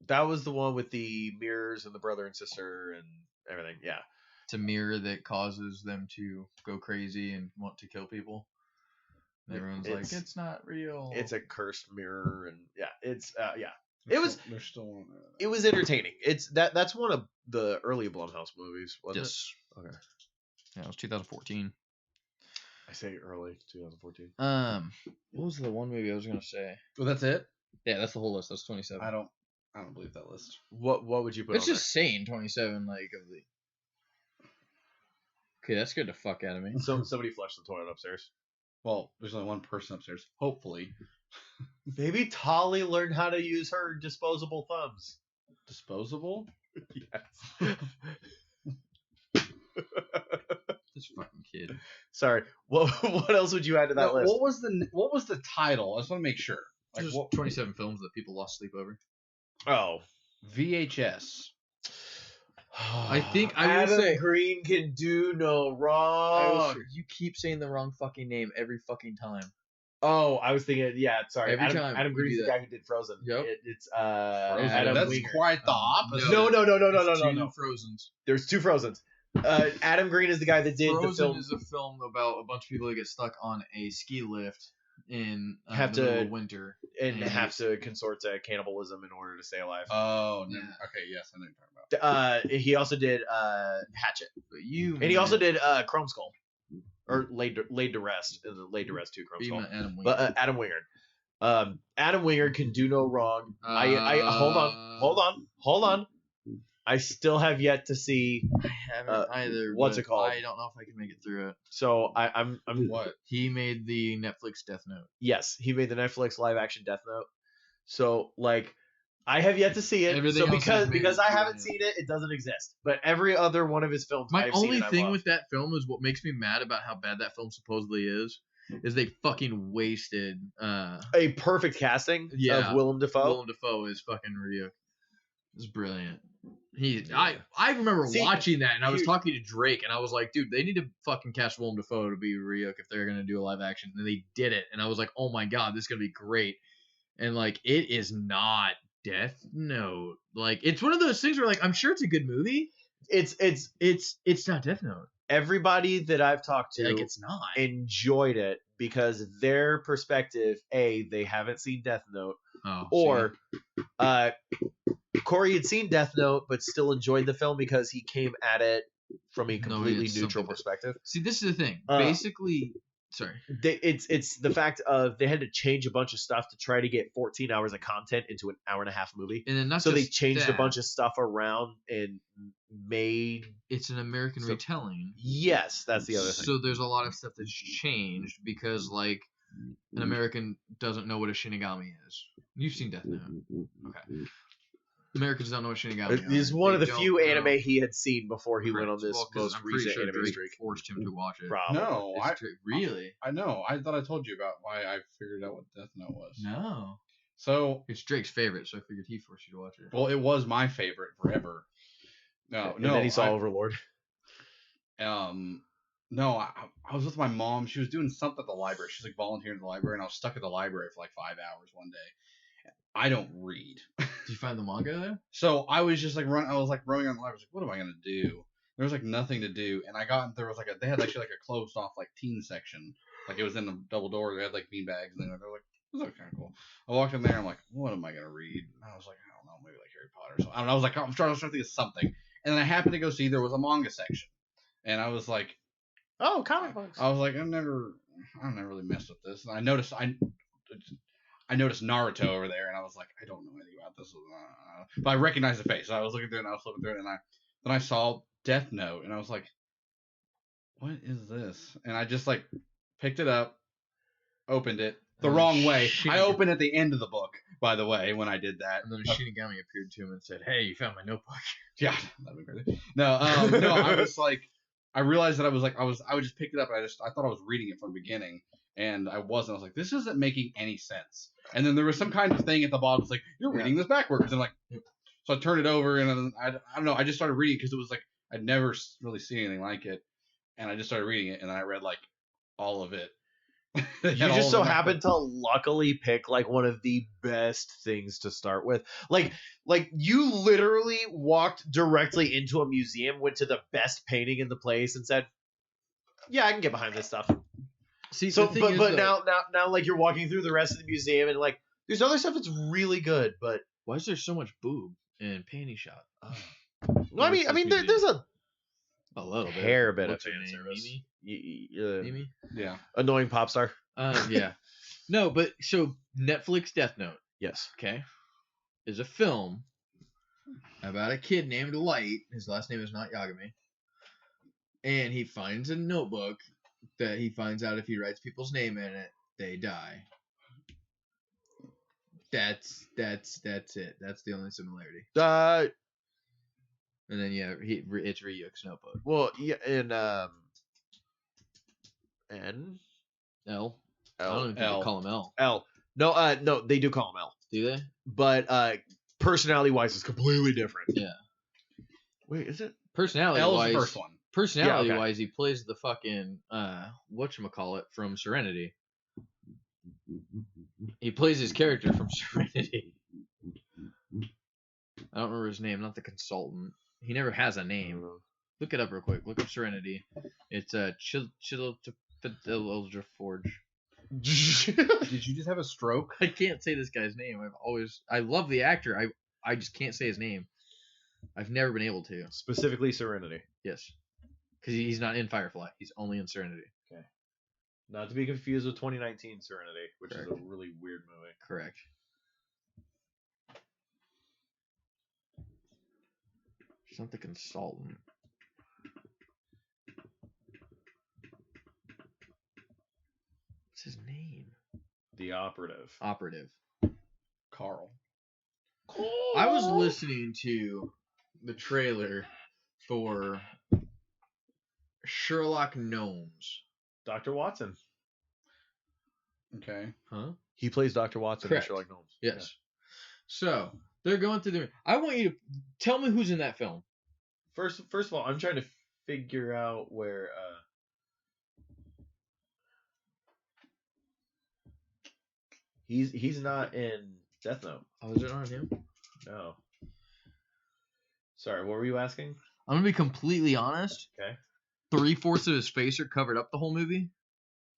That was the one with the mirrors and the brother and sister and everything. Yeah. It's a mirror that causes them to go crazy and want to kill people. And everyone's like, it's not real. It's a cursed mirror, and yeah, it's yeah. They're still on that. It was entertaining. That's one of the early Blumhouse movies, wasn't Yes. it? Okay. Yeah, it was 2014. I say early 2014. What was the one movie I was gonna say? Well, that's it. Yeah, that's the whole list. That's 27. I don't believe that list. What would you put? It's on just saying 27, like of the. Okay, that scared the fuck out of me. there? Somebody flushed the toilet upstairs. Well, there's only one person upstairs. Hopefully. Maybe Tolly learned how to use her disposable thumbs. Disposable? Yes. This fucking kid. Sorry. What else would you add to that list? What was the title? I just want to make sure. Like Just what 27 films that people lost sleep over. Oh. VHS. I think I will Adam say Green can do no wrong. you keep saying the wrong fucking name every fucking time. Oh, I was thinking, yeah, sorry. Every time Adam you Green's do the that. guy who did Frozen. Yep. It's Frozen. Adam That's Winger. quite the opposite. No. Two Frozens. There's two Frozens. Adam Green is the guy that did the Frozen film. is a film about a bunch of people that get stuck on a ski lift in Have the middle to- of winter. and have to consort to cannibalism in order to stay alive. Oh, no. Yeah. Okay, yes, I know what you're talking about. He also did Hatchet, But you and he also did Chrome Skull. or laid to rest in the Laid to Rest 2 Chrome Skull. Adam Wingard. But Adam Wingard. Adam Wingard can do no wrong. I hold on. I still have yet to see. I haven't either. What's it called? I don't know if I can make it through it. So I'm What? He made the Netflix Death Note. Yes, he made the Netflix live action Death Note. So like, I have yet to see it. Everything so else because I haven't seen it, it doesn't exist. But every other one of his films, My I've seen only and I thing love. with that film is what makes me mad about how bad that film supposedly is they fucking wasted. A perfect casting Yeah. of Willem Dafoe. Willem Dafoe is fucking Ryuk. It's brilliant. I remember watching that, and I was talking to Drake, and I was like, dude, they need to fucking cast Willem Dafoe to be Ryuk if they're gonna do a live action. And they did it, and I was like, oh my god, this is gonna be great. And like, it is not Death Note. Like, it's one of those things where like, I'm sure it's a good movie. It's not Death Note. Everybody that I've talked to, Like, it's not. enjoyed it because their perspective, they haven't seen Death Note, or Corey had seen Death Note but still enjoyed the film because he came at it from a completely neutral perspective. See, this is the thing. Basically, sorry. It's the fact of they had to change a bunch of stuff to try to get 14 hours of content into an hour and a half movie. And then so they changed a bunch of stuff around and made. It's an American retelling. Yes, that's the other thing. So there's a lot of stuff that's changed because like an American doesn't know what a Shinigami is. You've seen Death Note. Okay. Americans don't know what Shinigami is. It is one of the few anime he had seen before he went on this most recent anime Drake streak. Forced him to watch it. Probably. No, really? I know. I thought I told you about why I figured out what Death Note was. No. So it's Drake's favorite, so I figured he forced you to watch it. Well, it was my favorite forever. No. And then he saw Overlord. No, I was with my mom. She was doing something at the library. She was like volunteering at the library, and I was stuck at the library for like 5 hours one day. I don't read. Did you find the manga there? So I was just like I was like roaming on the library. I was like, what am I gonna do? There was like nothing to do, and there was like they had actually like a closed off like teen section. Like it was in the double door. They had like bean bags, and they're like, this looks kind of cool. I walked in there. I'm like, what am I gonna read? And I was like, I don't know, maybe like Harry Potter. So I don't know. I was like, I'm trying to think of something, and then I happened to go see there was a manga section, and I was like, oh, comic books. I was like, I've never really messed with this, and I noticed Naruto over there, and I was like, I don't know anything about this, but I recognized the face. So I was looking through it, and I was flipping through it, and then I saw Death Note, and I was like, what is this? And I just like picked it up, opened it the wrong way. I opened at the end of the book, by the way, when I did that. And then a Shinigami appeared to him and said, "Hey, you found my notebook." Yeah, that'd be crazy. No, no, I was like, I realized that I would just pick it up, and I thought I was reading it from the beginning. And I wasn't. I was like, this isn't making any sense. And then there was some kind of thing at the bottom. It's like, you're reading this backwards. And like, so I turned it over, and then I don't know. I just started reading because it was like I'd never really seen anything like it, and I just started reading it, and I read like all of it. You just so happened to luckily pick like one of the best things to start with. Like you literally walked directly into a museum, went to the best painting in the place, and said, "Yeah, I can get behind this stuff." See, so but now like you're walking through the rest of the museum, and like there's other stuff that's really good, but why is there so much boob and panty shot? No, I mean there's a little bit, hair bit of fan service. Mimi? Yeah. Annoying pop star. Yeah. No, but so Netflix Death Note. Yes. Okay. Is a film about a kid named Light. His last name is not Yagami. And he finds a notebook that he finds out if he writes people's name in it, they die. That's it. That's the only similarity. And then it's Ryuk's notebook. Well, yeah, and N L. L. I don't even think they call him L. L. No, they do call him L. Do they? But personality wise, it's completely different. Yeah. Wait, is it? Personality L wise, is the first one. Personality wise, he plays the fucking whatchamacallit from Serenity. He plays his character from Serenity. I don't remember his name, not the consultant. He never has a name. Look it up real quick. Look up Serenity. It's Forge. Did you just have a stroke? I can't say this guy's name. I love the actor. I just can't say his name. I've never been able to. Specifically Serenity. Yes. because he's not in Firefly. He's only in Serenity. Not to be confused with 2019 Serenity, which Correct. is a really weird movie. Correct. He's not the consultant. What's his name? The Operative. Operative. Carl. I was listening to the trailer for Sherlock Gnomes. Dr. Watson. Okay. Huh? He plays Dr. Watson Correct. in Sherlock Gnomes. Yes. So they're going through the. I want you to tell me who's in that film. First of all, I'm trying to figure out where. He's not in Death Note. Oh, is it on him? No. Sorry, what were you asking? I'm gonna be completely honest. Okay. 3/4 of his face are covered up the whole movie.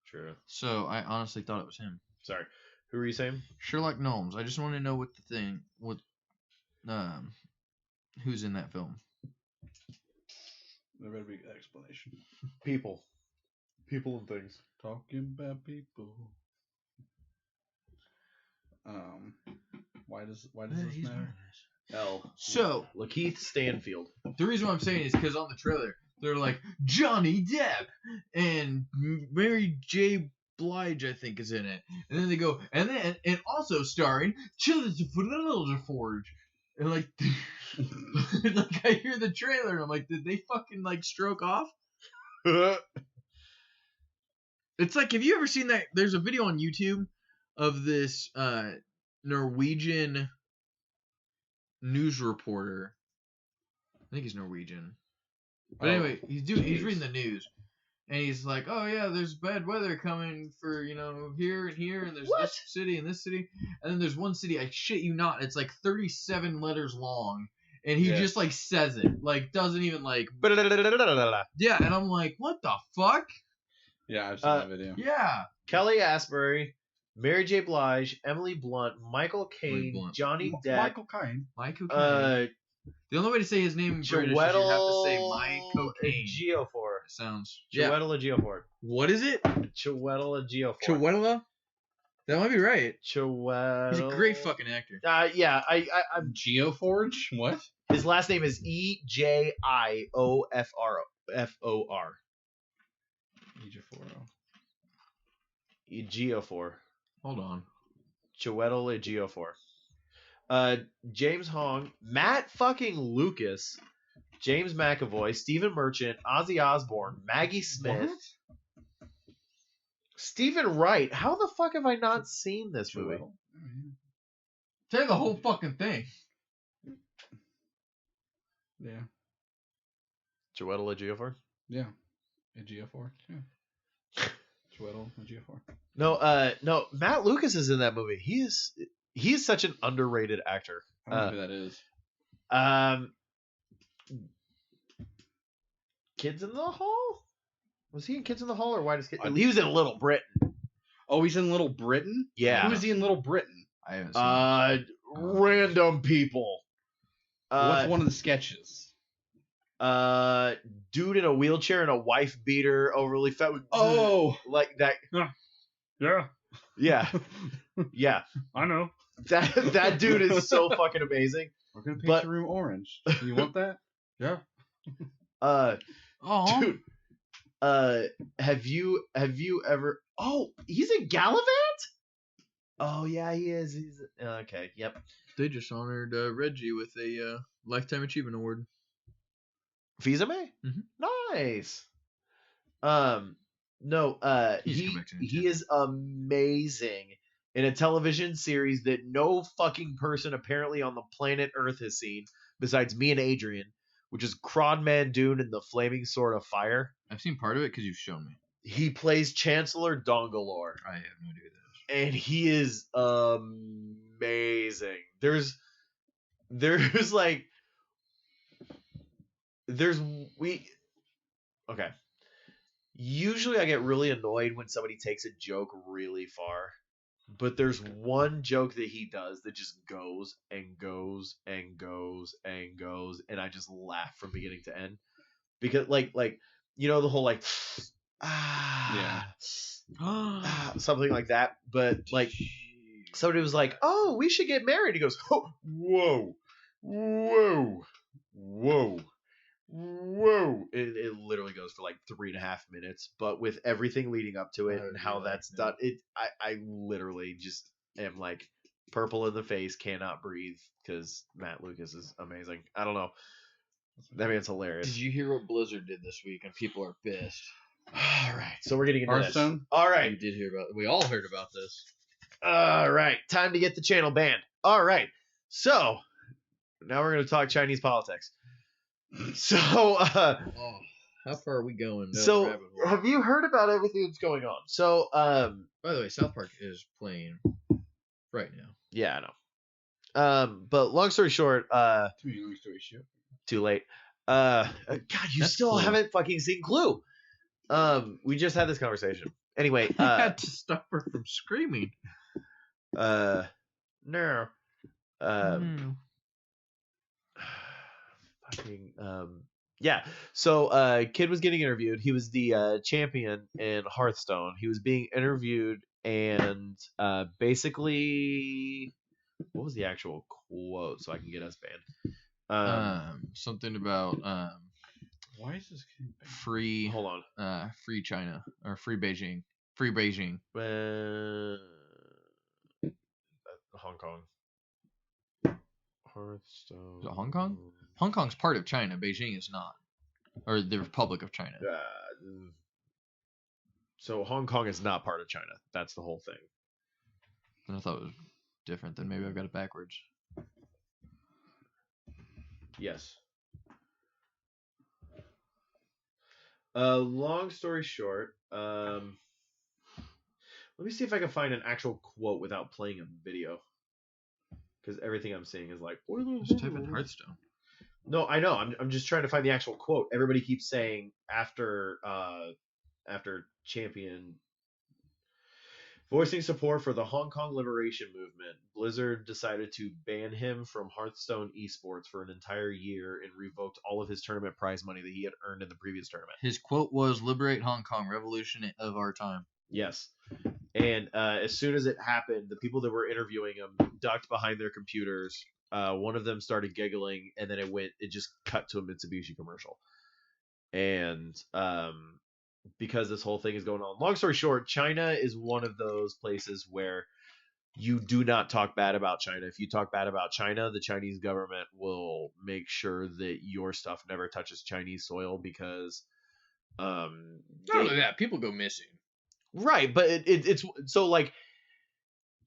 True. So I honestly thought it was him. Sorry. Who were you saying? Sherlock Gnomes. I just want to know who's in that film. There better be an explanation. People and things. Talking about people. Why does this matter? L. So Lakeith Stanfield. the reason why I'm saying is because on the trailer they're like Johnny Depp and Mary J. Blige, I think, is in it, and then they go and also starring Forge, and like I hear the trailer and I'm like, did they fucking like stroke off? It's like, have you ever seen that? There's a video on YouTube of this Norwegian news reporter. I think he's Norwegian. But anyway, he's reading the news. And he's like, oh yeah, there's bad weather coming for, here and here, and there's this city and this city. And then there's one city, I shit you not, it's like 37 letters long. And he just like says it. Like doesn't even like yeah, and I'm like, what the fuck? Yeah, I've seen that video. Yeah. Kelly Asbury, Mary J. Blige, Emily Blunt, Michael Caine, Johnny Depp, Michael Caine. The only way to say his name in British is you have to say Michael Caine. Geofor. Sounds. Chiwetel Ejiofor. What is it? Chiwetel Ejiofor. Chiwetel? That might be right. Chiwetel. He's a great fucking actor. Yeah, I'm Geoforge? What? His last name is Ejiofor. Ejiofor. Hold on. Chiwetel Ejiofor. James Hong, Matt fucking Lucas, James McAvoy, Stephen Merchant, Ozzy Osbourne, Maggie Smith, Stephen Wright. How the fuck have I not seen this movie? Say the whole fucking thing. Yeah. Chiwetel Ejiofor? Yeah. Ejiofor? Yeah. Chiwetel Ejiofor. No, Matt Lucas is in that movie. He is such an underrated actor. I don't know who that is. Kids in the Hall? Was he in Kids in the Hall or Whitest Kids? He was in Little Britain. Oh, he's in Little Britain? Yeah. Who is he in Little Britain? I haven't seen Random people. What's one of the sketches? Dude in a wheelchair and a wife beater, overly fat. Oh, like that. Yeah. Yeah. Yeah. I know. That dude is so fucking amazing. We're gonna paint your room orange. You want that? Yeah. Dude. Have you ever? Oh, he's in Gallivant. Oh yeah, he is. He's okay. Yep. They just honored Reggie with a Lifetime Achievement Award. Fils-Aimé? Mm-hmm. Nice. No. He is amazing in a television series that no fucking person apparently on the planet Earth has seen besides me and Adrian, which is Crodman Dune and the Flaming Sword of Fire. I've seen part of it because you've shown me. He plays Chancellor Dongalore. I have no idea who that is. And he is amazing. Okay. Usually I get really annoyed when somebody takes a joke really far. But there's one joke that he does that just goes and goes and goes and goes, and I just laugh from beginning to end. Because like you know, the whole like something like that. But like somebody was like, "Oh, we should get married." He goes, "Oh, whoa, whoa, whoa." Whoa! It literally goes for like 3.5 minutes, but with everything leading up to it and how that's done, I literally just am like purple in the face, cannot breathe because Matt Lucas is amazing. I don't know, that man's hilarious. Did you hear what Blizzard did this week? And people are pissed. All right, so we're getting into Hearthstone? this. All right, We did hear about. We all heard about this. all right, time to get the channel banned. All right, so now we're gonna talk Chinese politics. So, Oh, how far are we going? down the so rabbit hole? have you heard about everything that's going on? So, By the way, South Park is playing right now. yeah, I know. But long story short, Too many long story short. too late. God, you That's still Clue. haven't fucking seen Clue. We just had this conversation. Anyway, I had to stop her from screaming. no. Fucking, yeah. So, kid was getting interviewed. He was the champion in Hearthstone. He was being interviewed, and basically, what was the actual quote so I can get us banned? Something about Why is this getting banned? free. Hold on. Free China or free Beijing. Free Beijing. Hong Kong. Hearthstone. Is it Hong Kong? Hong Kong's part of China. Beijing is not, or the Republic of China. So Hong Kong is not part of China. That's the whole thing. And I thought it was different. Then maybe I've got it backwards. Yes. Long story short, let me see if I can find an actual quote without playing a video. Because everything I'm seeing is like, Just type in Hearthstone. No, I know. I'm just trying to find the actual quote. Everybody keeps saying after champion voicing support for the Hong Kong liberation movement, Blizzard decided to ban him from Hearthstone esports for an entire year and revoked all of his tournament prize money that he had earned in the previous tournament. His quote was, "Liberate Hong Kong, revolution of our time." Yes. And as soon as it happened, the people that were interviewing him ducked behind their computers. One of them started giggling, and then it just cut to a Mitsubishi commercial. And because this whole thing is going on, long story short, China is one of those places where you do not talk bad about China. If you talk bad about China, the Chinese government will make sure that your stuff never touches Chinese soil because Not only that, people go missing. right, but it's so like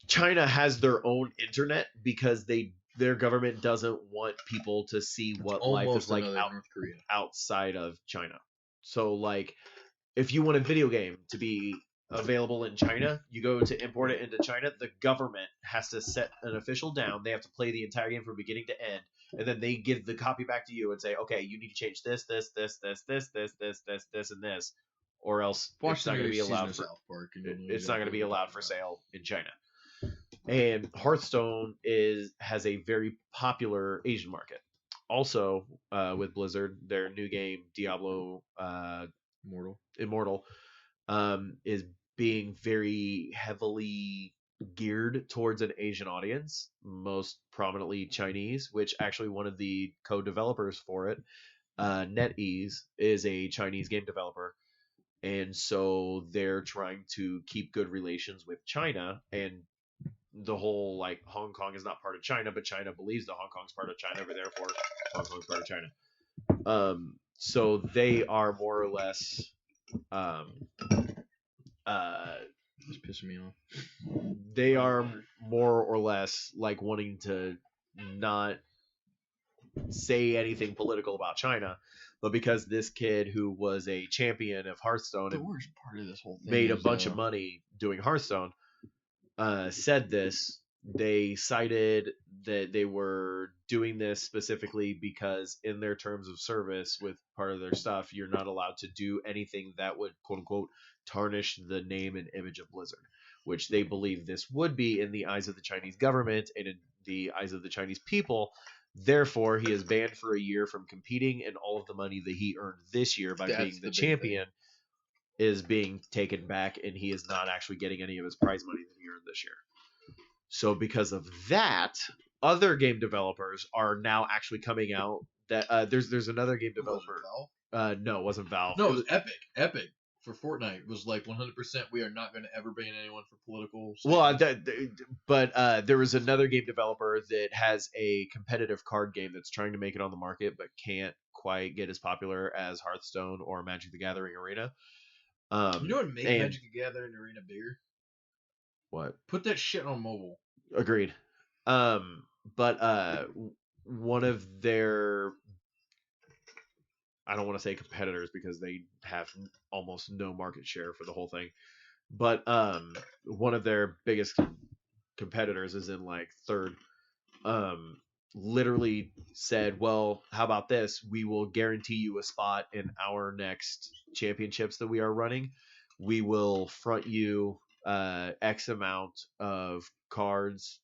China has their own internet because their government doesn't want people to see what life is like North Korea. outside of China. So like if you want a video game to be available in China, you go to import it into China, the government has to set an official down. They have to play the entire game from beginning to end, and then they give the copy back to you and say, okay, you need to change this, and this, or else it's not going to be allowed for it's not going to be allowed for sale in China. And Hearthstone has a very popular Asian market. Also, with Blizzard, their new game Diablo Immortal is being very heavily geared towards an Asian audience, most prominently Chinese, which actually one of the co-developers for it, NetEase, is a Chinese game developer. And so they're trying to keep good relations with China, and the whole like Hong Kong is not part of China, but China believes that Hong Kong's part of China, but therefore Hong Kong's part of China. So they are more or less It's pissing me off. They are more or less like wanting to not say anything political about China, but because this kid who was a champion of Hearthstone The worst part of this whole thing made a is, bunch of money doing Hearthstone, said this, they cited that they were doing this specifically because in their terms of service with part of their stuff, you're not allowed to do anything that would quote unquote tarnish the name and image of Blizzard, which they believe this would be in the eyes of the Chinese government and in the eyes of the Chinese people, Therefore, he is banned for a year from competing, and all of the money that he earned this year by That's being the the big champion is being taken back, and he is not actually getting any of his prize money that he earned this year. So because of that, other game developers are now actually coming out that there's another game developer. No, it wasn't Valve. No, it was Epic. Epic for Fortnite was like 100%. We are not going to ever ban anyone for political. Well, but there was another game developer that has a competitive card game that's trying to make it on the market, but can't quite get as popular as Hearthstone or Magic the Gathering Arena. You know what would make Magic the Gathering Arena bigger? What? Put that shit on mobile. Agreed. But one of their, I don't want to say competitors because they have almost no market share for the whole thing, but one of their biggest competitors is in like third, literally said, well, how about this? We will guarantee you a spot in our next championships that we are running. We will front you X amount of cards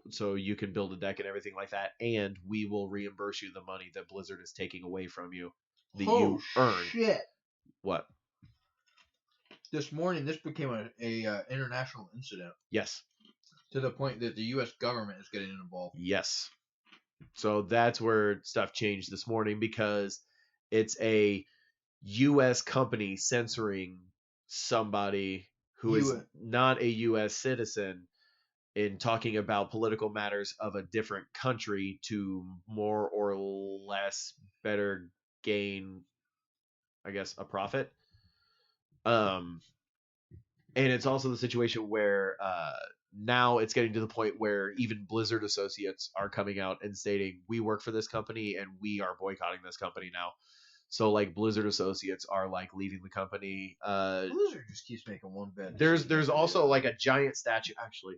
so you can build a deck and everything like that, and we will reimburse you the money that Blizzard is taking away from you that you earned. Shit. What? This morning, this became a international incident. Yes. To the point that the U.S. government is getting involved. Yes. So that's where stuff changed this morning, because it's a U.S. company censoring somebody who is not a U.S. citizen in talking about political matters of a different country to more or less better gain, I guess, a profit. And it's also the situation where now it's getting to the point where even Blizzard associates are coming out and stating, we work for this company and we are boycotting this company now. So like Blizzard associates are like leaving the company. Blizzard just keeps making one bad. There's also like a giant statue. Actually,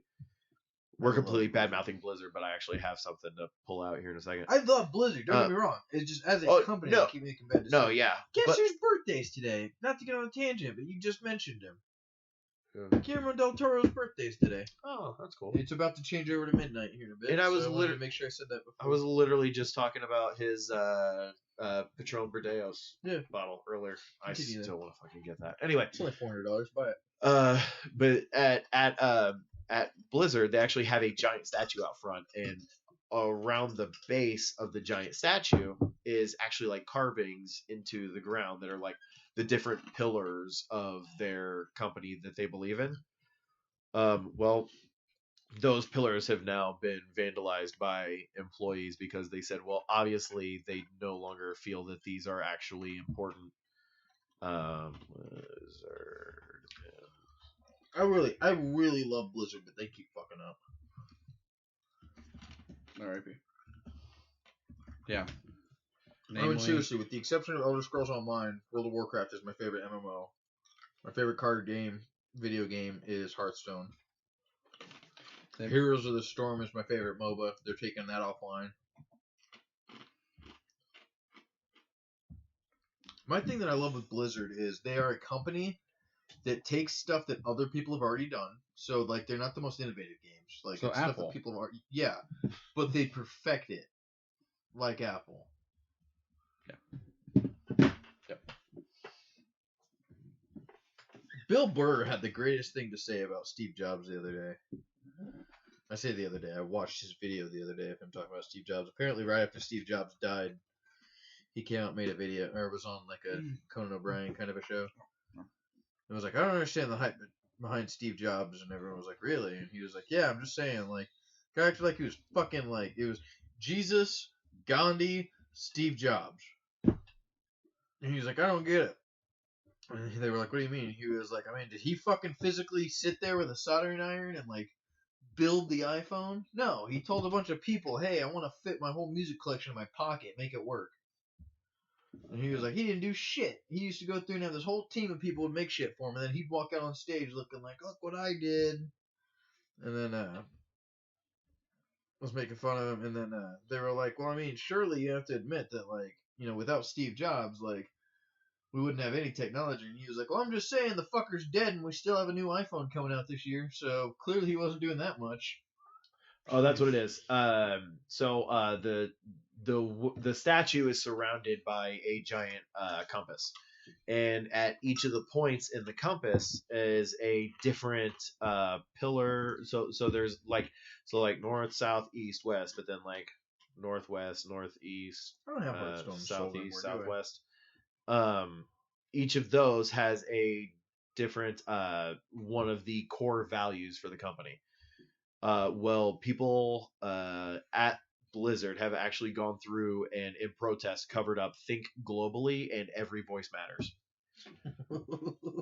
we're completely bad mouthing Blizzard, but I actually have something to pull out here in a second. I love Blizzard. Don't get me wrong. It's just as a company, they keep making bad decisions. No, yeah. Guess whose birthday's today? Not to get on a tangent, but you just mentioned him. Yeah. Guillermo del Toro's birthday's today. Oh, that's cool. It's about to change over to midnight here in a bit. And I was wanted to make sure I said that before. I was literally just talking about his Patron Verdeos bottle earlier. I still want to fucking get that. Anyway, it's only $400. Buy it. But at Blizzard, they actually have a giant statue out front, and around the base of the giant statue is actually like carvings into the ground that are like the different pillars of their company that they believe in. Well, those pillars have now been vandalized by employees because they said, well, obviously they no longer feel that these are actually important. Blizzard. I really love Blizzard, but they keep fucking up. R.I.P. Yeah. I mean, seriously, with the exception of Elder Scrolls Online, World of Warcraft is my favorite MMO. My favorite card game, video game, is Hearthstone. Heroes of the Storm is my favorite MOBA. They're taking that offline. My thing that I love with Blizzard is they are a company that takes stuff that other people have already done. So, like, they're not the most innovative games. Like, so it's Apple. Stuff that people have already, yeah, but they perfect it, like Apple. Yeah. Yep. Bill Burr had the greatest thing to say about Steve Jobs the other day. I say the other day. I watched his video the other day of him talking about Steve Jobs. Apparently, right after Steve Jobs died, he came out and made a video, or was on like a Conan O'Brien kind of a show. It was like, I don't understand the hype behind Steve Jobs, and everyone was like, really? And he was like, yeah, I'm just saying, like, guy acted like he was fucking like, it was Jesus, Gandhi, Steve Jobs. And he was like, I don't get it. And they were like, what do you mean? He was like, I mean, did he fucking physically sit there with a soldering iron and, like, build the iPhone? No, he told a bunch of people, hey, I want to fit my whole music collection in my pocket, make it work. And he was like, he didn't do shit. He used to go through and have this whole team of people would make shit for him, and then he'd walk out on stage looking like, look what I did. And then was making fun of him, and then they were like, well, I mean, surely you have to admit that, like, you know, without Steve Jobs, like, we wouldn't have any technology. And he was like, well, I'm just saying the fucker's dead, and we still have a new iPhone coming out this year, so clearly he wasn't doing that much. Oh, that's what it is. So the statue is surrounded by a giant compass, and at each of the points in the compass is a different pillar. So there's like north, south, east, west, but then like northwest, northeast, I don't have redstone southeast, silver anymore, do I? southwest. Each of those has a different one of the core values for the company. Well, people at Blizzard have actually gone through and in protest covered up "Think globally" and "Every voice matters"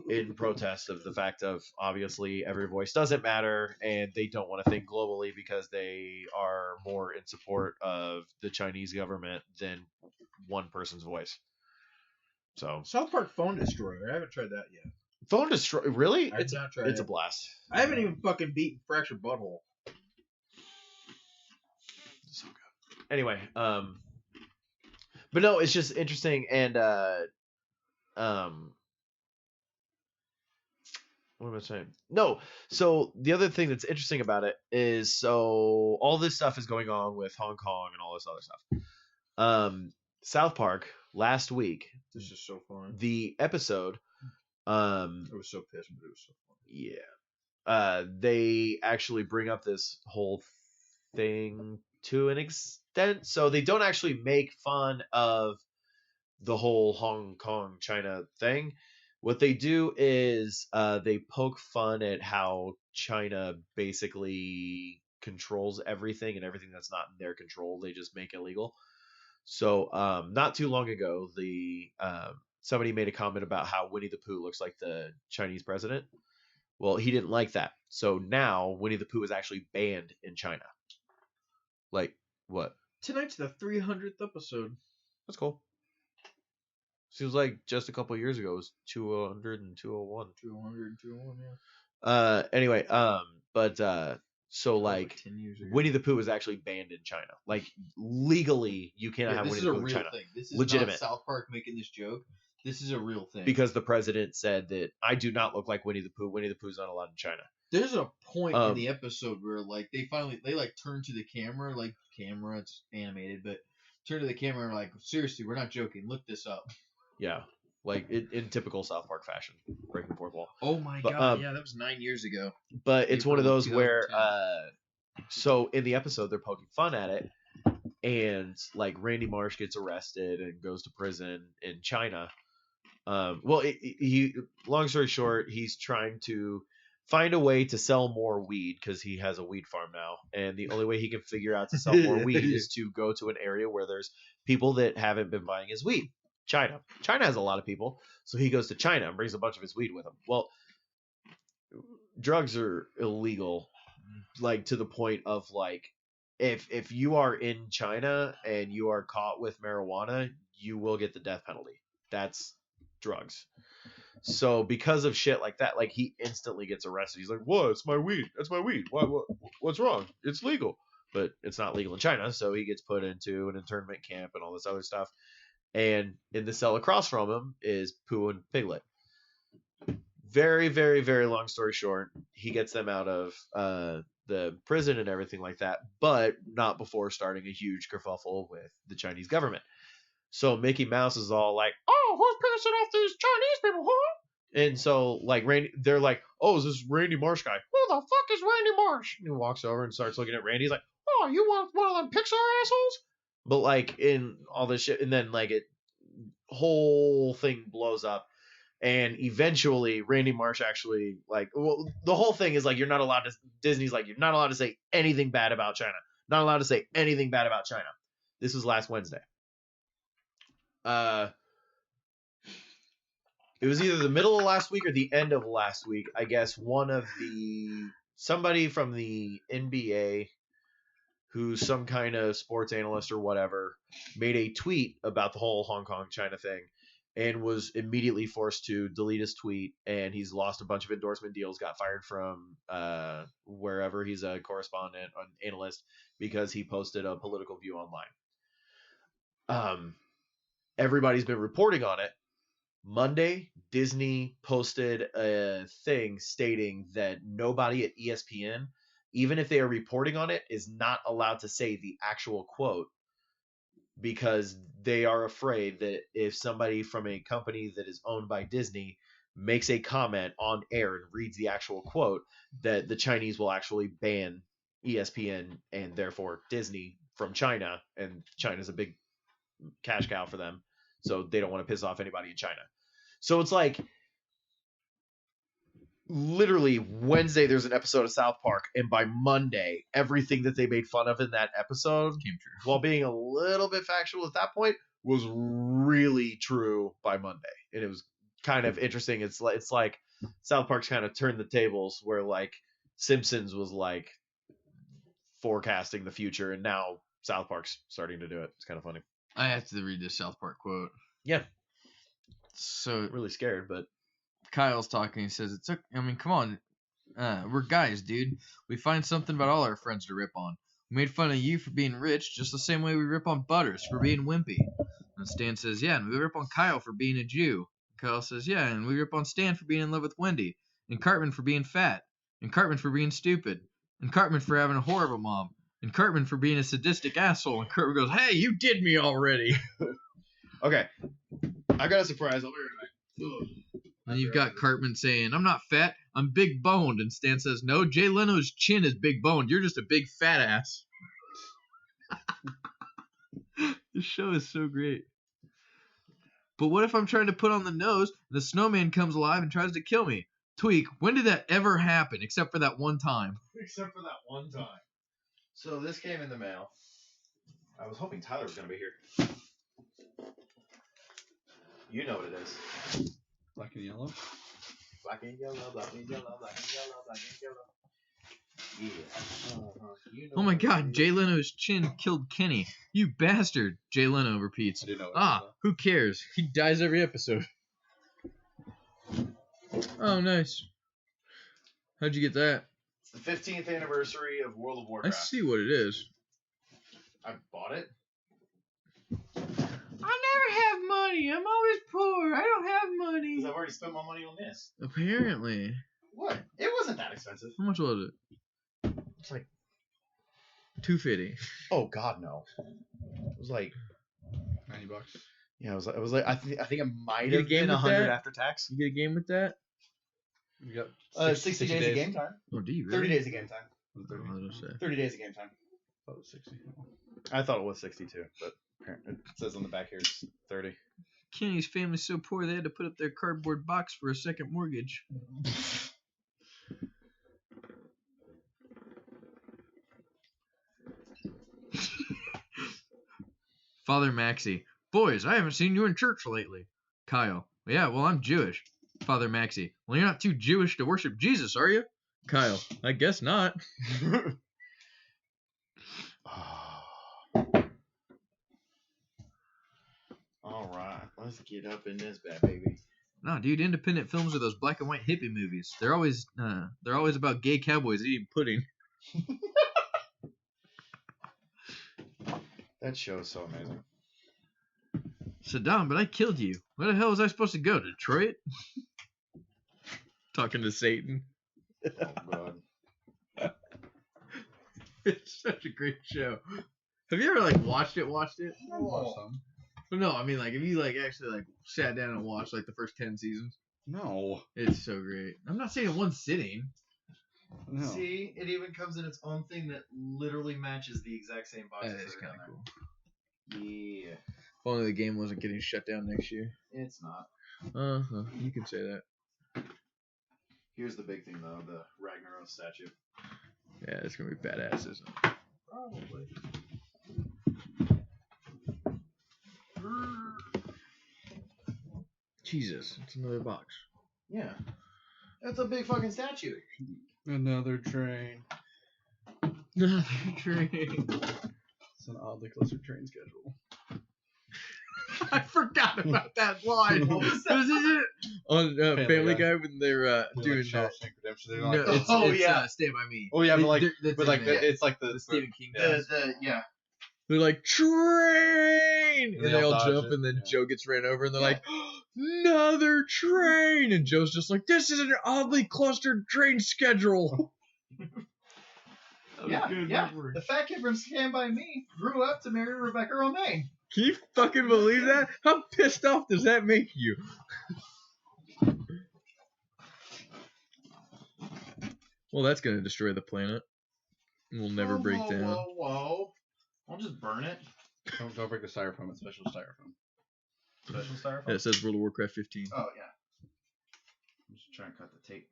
in protest of the fact of obviously every voice doesn't matter, and they don't want to think globally because they are more in support of the Chinese government than one person's voice. So South Park Phone Destroyer. I haven't tried that yet. phone destroy really? I've not tried It's it. a blast. I haven't even fucking beaten Fractured Butthole. So good. Anyway, but no, it's just interesting and what am I saying? No. So the other thing that's interesting about it is so all this stuff is going on with Hong Kong and all this other stuff. South Park last week, This is so fun. the episode, I was so pissed, but it was so fun. yeah. They actually bring up this whole thing to an extent. So they don't actually make fun of the whole Hong Kong China thing. What they do is they poke fun at how China basically controls everything, and everything that's not in their control they just make illegal. So not too long ago, somebody made a comment about how Winnie the Pooh looks like the Chinese president. Well, he didn't like that. So now Winnie the Pooh is actually banned in China. Like what? Tonight's the 300th episode. That's cool. Seems like just a couple years ago it was 200 and 201. 200 and 201, yeah. Anyway, but so like 10 years ago. Winnie the Pooh is actually banned in China. Like legally, you cannot have this Winnie is the a Pooh in real China. thing. This is Legitimate. not South Park making this joke. This is a real thing. Because the president said that I do not look like Winnie the Pooh. Winnie the Pooh's not allowed in China. There's a point in the episode where like they like turn to the camera, it's animated, but turn to the camera and are like, seriously, we're not joking. Look this up. Yeah. Like in typical South Park fashion, breaking the fourth wall. Oh my god, yeah, that was 9 years ago. But it's one of April those where 2010. so in the episode they're poking fun at it, and like Randy Marsh gets arrested and goes to prison in China. He long story short, he's trying to find a way to sell more weed because he has a weed farm now, and the only way he can figure out to sell more weed is to go to an area where there's people that haven't been buying his weed. China has a lot of people, so he goes to China and brings a bunch of his weed with him. Well, drugs are illegal, like to the point of like if you are in China and you are caught with marijuana, you will get the death penalty. That's drugs. So because of shit like that, like he instantly gets arrested. He's like, "What? It's my weed. That's my weed. What's wrong? It's legal." But it's not legal in China, so he gets put into an internment camp and all this other stuff. And in the cell across from him is Pooh and Piglet. Very, very, very long story short, he gets them out of the prison and everything like that, but not before starting a huge kerfuffle with the Chinese government. So Mickey Mouse is all like, "Oh, who's pissing off these Chinese people, huh?" And so like they're like, "Oh, is this Randy Marsh guy? Who the fuck is Randy Marsh?" And he walks over and starts looking at Randy. He's like, "Oh, you want one of them Pixar assholes?" But like in all this shit, and then like whole thing blows up, and eventually Randy Marsh actually the whole thing is like Disney's like you're not allowed to say anything bad about China. Not allowed to say anything bad about China. This was last Wednesday. It was either the middle of last week or the end of last week. I guess somebody from the NBA, who's some kind of sports analyst or whatever, made a tweet about the whole Hong Kong China thing and was immediately forced to delete his tweet, and he's lost a bunch of endorsement deals, got fired from wherever he's a correspondent, an analyst, because he posted a political view online. Everybody's been reporting on it. Monday, Disney posted a thing stating that nobody at ESPN even if they are reporting on it, is not allowed to say the actual quote because they are afraid that if somebody from a company that is owned by Disney makes a comment on air and reads the actual quote, that the Chinese will actually ban ESPN and therefore Disney from China, and China's a big cash cow for them, so they don't want to piss off anybody in China. So it's like literally Wednesday there's an episode of South Park, and by Monday everything that they made fun of in that episode Came true. while being a little bit factual at that point was really true by Monday. And it was kind of interesting. It's like South Park's kind of turned the tables where like Simpsons was like forecasting the future, and now South Park's starting to do it. It's kind of funny. I have to read this South Park quote. Yeah. So Really scared, but Kyle's talking. He says, come on. We're guys, dude. We find something about all our friends to rip on. We made fun of you for being rich just the same way we rip on Butters for being wimpy. And Stan says, yeah, and we rip on Kyle for being a Jew. Kyle says, yeah, and we rip on Stan for being in love with Wendy. And Cartman for being fat. And Cartman for being stupid. And Cartman for having a horrible mom. And Cartman for being a sadistic asshole. And Cartman goes, hey, you did me already. okay. I got a surprise. I'll be right back. And you've got Cartman saying, I'm not fat, I'm big boned. And Stan says, no, Jay Leno's chin is big boned. You're just a big fat ass. This show is so great. But what if I'm trying to put on the nose and the snowman comes alive and tries to kill me? Tweak, when did that ever happen except for that one time? Except for that one time. So this came in the mail. I was hoping Tyler was going to be here. You know what it is. Black and yellow. Black and yellow, black and yellow, black and yellow, black and yellow. Yeah. You know Oh my what god, it is. Jay Leno's chin killed Kenny. You bastard, Jay Leno repeats. I didn't know. Who cares? He dies every episode. Oh, nice. How'd you get that? It's the 15th anniversary of World of I Warcraft. see what it is. I bought it. I never have money. I'm always poor. I don't have money. Because I've already spent my money on this. Apparently. What? It wasn't that expensive. How much was it? It's like, $250. oh god, no. It was like $90. Yeah, it was like I think it might You have get a game been with 100 that? after tax. You get a game with that? You got 60 days of game time. Oh, do you really? 30 days of game time. Was it Oh, 30? I was gonna say. 30 days of game time. I thought it was 60. I thought it was 62, but it says on the back here it's 30. Kenny's family's so poor they had to put up their cardboard box for a second mortgage. Father Maxie. Boys, I haven't seen you in church lately. Kyle. Yeah, well, I'm Jewish. Father Maxie. Well, you're not too Jewish to worship Jesus, are you? Kyle. I guess not. All right, let's get up in this bad baby. No, dude, independent films are those black and white hippie movies. They're always about gay cowboys eating pudding. That show is so amazing. Saddam, but I killed you. Where the hell was I supposed to go? Detroit? Talking to Satan. Oh god. It's such a great show. Have you ever watched it? I watched some. No, I mean if you actually sat down and watched the first 10 seasons. No. It's so great. I'm not saying in one sitting. No. See, it even comes in its own thing that literally matches the exact same box. That is kind of cool. Yeah, If only the game wasn't getting shut down next year. it's not. You can say that. Here's the big thing though, the Ragnaros statue. Yeah, it's gonna be badass, isn't it? Probably. Jesus, it's another box. Yeah. That's a big fucking statue. Another train. Another train. It's an oddly closer train schedule. I forgot about that line. What was that? Was it on Family Guy when they're doing Shawshank Redemption. They're no, like, it's, Oh, it's yeah. Stand By Me. oh yeah, but It's it's like the Stephen King. Yeah. Yeah. They're like, train! And They they all all dodge jump, it, and then yeah. Joe gets ran over, and they're Yeah. like, another train! And Joe's just like, this is an oddly clustered train schedule. Yeah, yeah. The fat kid from Stand By Me grew up to marry Rebecca Romaine. Can you fucking believe that? How pissed off does that make you? Well, that's gonna destroy the planet. We'll never break down. Whoa. I'll just burn it. Don't break the styrofoam. It's special styrofoam. Special styrofoam? Yeah, it says World of Warcraft 15. Oh, yeah. I'm just trying to cut the tape.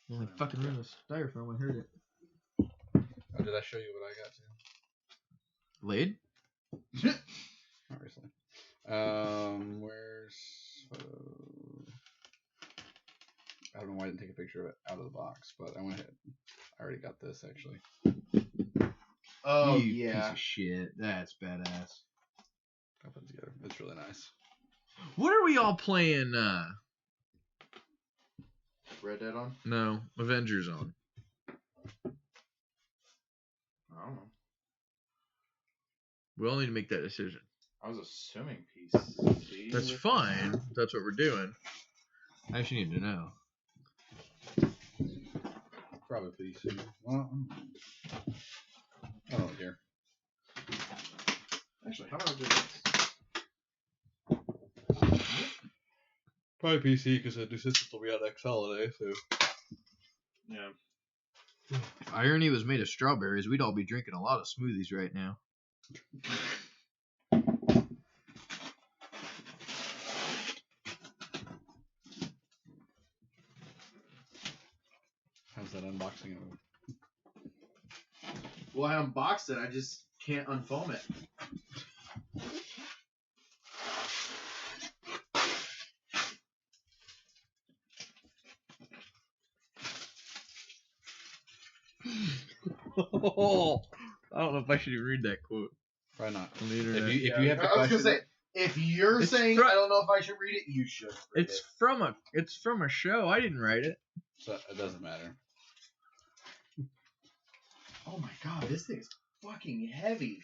Well, I fucking ruined the styrofoam. I heard it. Oh, did I show you what I got too? Laid? Not recently. Where's... I don't know why I didn't take a picture of it out of the box, but I went ahead. I already got this, actually. Oh, you yeah. piece of shit. That's badass. I'll put it together. It's really nice. What are we all playing? Red Dead on? No, Avengers on. I don't know. We all need to make that decision. I was assuming PC. That's fine. That's what we're doing. I actually need to know. Probably PC. Well, I don't care. Actually, how about I do this? Probably PC because the new system will be out next holiday, so. Yeah. If irony was made of strawberries, we'd all be drinking a lot of smoothies right now. How's that unboxing of it? Well, I unboxed it. I just can't unfoam it. I don't know if I should even read that quote Probably not. on the If internet. you have to I was question gonna say, if you're It's saying fr- I don't know if I should read it, you should. Read It's it. from a show. I didn't write it. so it doesn't matter. Oh my god, this thing is fucking heavy.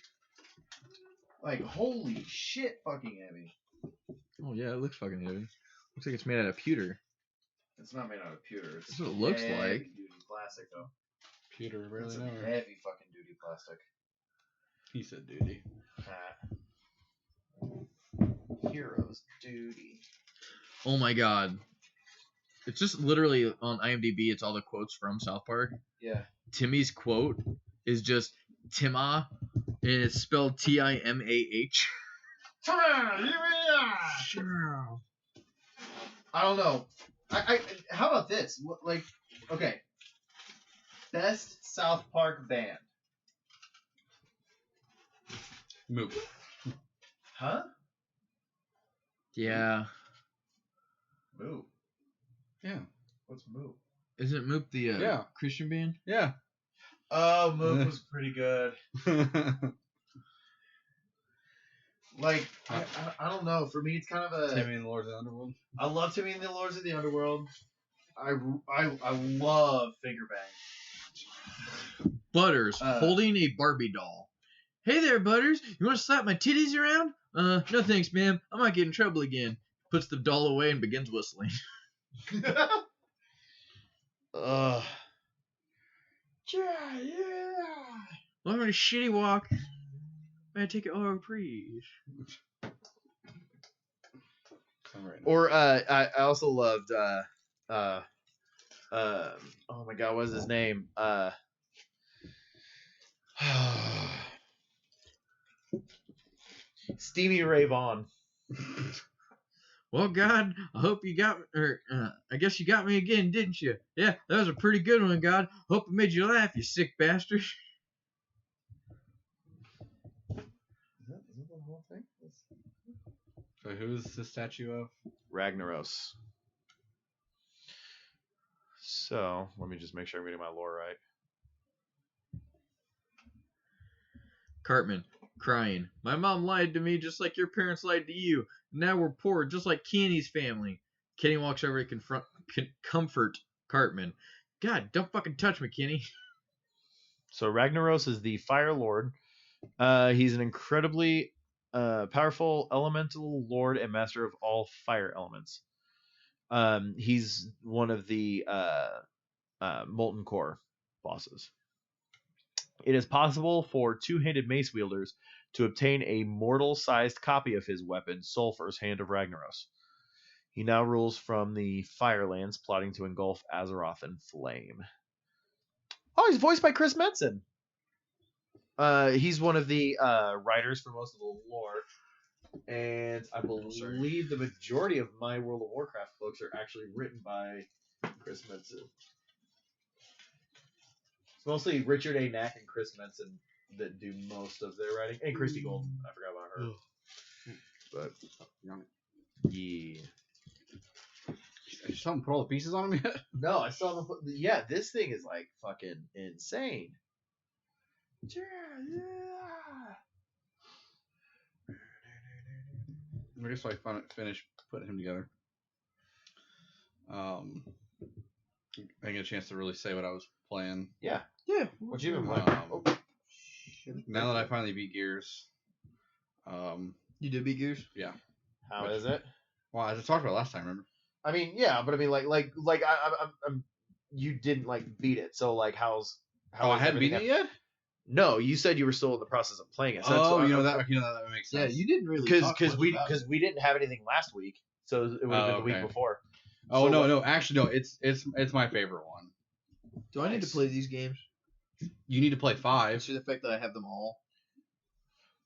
Like, holy shit, fucking heavy. Oh yeah, it looks fucking heavy. Looks like it's made out of pewter. It's not made out of pewter. It's That's what it looks like. heavy-duty plastic, though. Pewter, It's really some know. heavy fucking duty plastic. He said duty. Heroes duty. Oh my god. It's just literally on IMDb. It's all the quotes from South Park. Yeah. Timmy's quote is just Timah, and it's spelled Timah. I don't know. I how about this? Like, okay. Best South Park band. Moop. Huh? Yeah. Moop. Yeah. What's Moop? Isn't Moop the Yeah. Christian band? Yeah. Oh, Moop was pretty good. Like, I don't know. For me, it's kind of a... Timmy and the Lords of the Underworld. I love Timmy and the Lords of the Underworld. I love Finger Bang. Butters Uh. holding a Barbie doll. Hey there, Butters. You want to slap my titties around? No thanks, ma'am. I might get in trouble again. Puts the doll away and begins whistling. Ugh. Yeah. Welcome to Shitty Walk. May I take it over, please? Or I also loved oh my god, what is his name? Stevie Ray Vaughan. Well, God, I hope you got, I guess you got me again, didn't you? Yeah, that was a pretty good one, God. Hope it made you laugh, you sick bastard. Is that the whole thing? So who is the statue of? Ragnaros. So let me just make sure I'm getting my lore right. Cartman, crying. My mom lied to me just like your parents lied to you. Now we're poor, just like Kenny's family. Kenny walks over to comfort Cartman. God, don't fucking touch me, Kenny. So Ragnaros is the Fire Lord. He's an incredibly powerful elemental lord and master of all fire elements. He's one of the Molten Core bosses. It is possible for two-handed mace wielders to obtain a mortal-sized copy of his weapon, Sulfur's Hand of Ragnaros. He now rules from the Firelands, plotting to engulf Azeroth in flame. Oh, he's voiced by Chris Metzen. He's one of the writers for most of the lore. And I believe the majority of my World of Warcraft books are actually written by Chris Metzen. It's mostly Richard A. Knack and Chris Metzen that do most of their writing. And Christy Golden. I forgot about her. But, yeah. You saw him put all the pieces on him yet? No, I saw them put... Yeah, this thing is, like, fucking insane. I guess I finished putting him together. I didn't get a chance to really say what I was playing. Yeah. What you been playing? Now that I finally beat Gears. You did beat Gears? Yeah. How is it? Well, as I talked about last time, remember? I mean, yeah, but I mean, I'm you didn't like beat it, so like, how? I hadn't beaten it yet. No, you said you were still in the process of playing it. So that makes sense. Yeah, you didn't really because we didn't have anything last week, so it would have been the week before. Oh, so, no, actually no, it's my favorite one. Do I need to play these games? You need to play 5. See the fact that I have them all.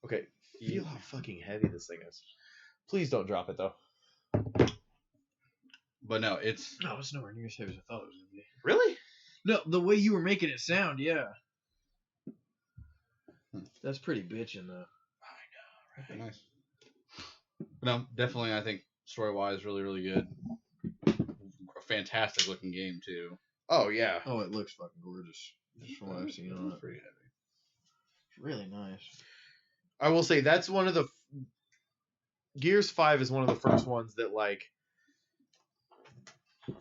Okay, feel how fucking heavy this thing is. Please don't drop it though. But no, it's nowhere near as heavy as I thought it was gonna be. Really? No, the way you were making it sound, yeah. That's pretty bitchin' though. I know, right? Nice. No, definitely. I think story-wise, really, really good. A fantastic looking game too. Oh yeah. Oh, it looks fucking gorgeous. Just from what I've seen on it. Pretty heavy. It's really nice. I will say that's one of the Gears 5 is one of the first ones that like.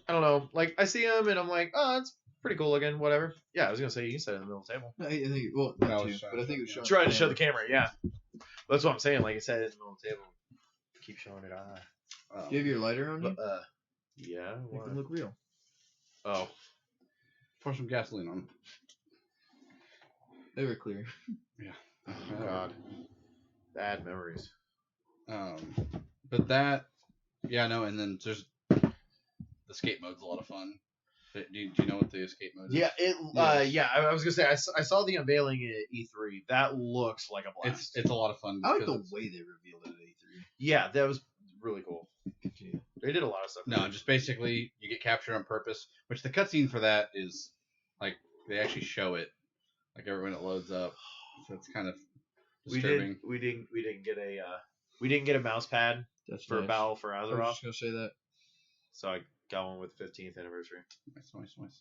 I don't know. Like I see them and I'm like, oh, it's pretty cool looking. Whatever. Yeah, I was gonna say you can set it in the middle of the table. I think but I think it was showing. Try to show the camera. Yeah, that's what I'm saying. Like I said, it's in the middle of the table. Keep showing it. Do you have your lighter on you? Yeah. Make them look real. Oh. Pour some gasoline on. They were clear. Yeah. Oh God. Bad memories. But that, yeah, no, and then there's the escape mode's a lot of fun. Do you know what the escape mode is? Yeah, I was gonna say I saw the unveiling at E3. That looks like a blast. It's a lot of fun. I like the way they revealed it at E3. Yeah, that was really cool. They did a lot of stuff. No, just basically you get captured on purpose. Which the cutscene for that is like they actually show it, like when it loads up. So it's kind of disturbing. We didn't get a mouse pad. That's for nice. Battle for Azeroth. I was just gonna say that. So I got one with 15th anniversary. Nice.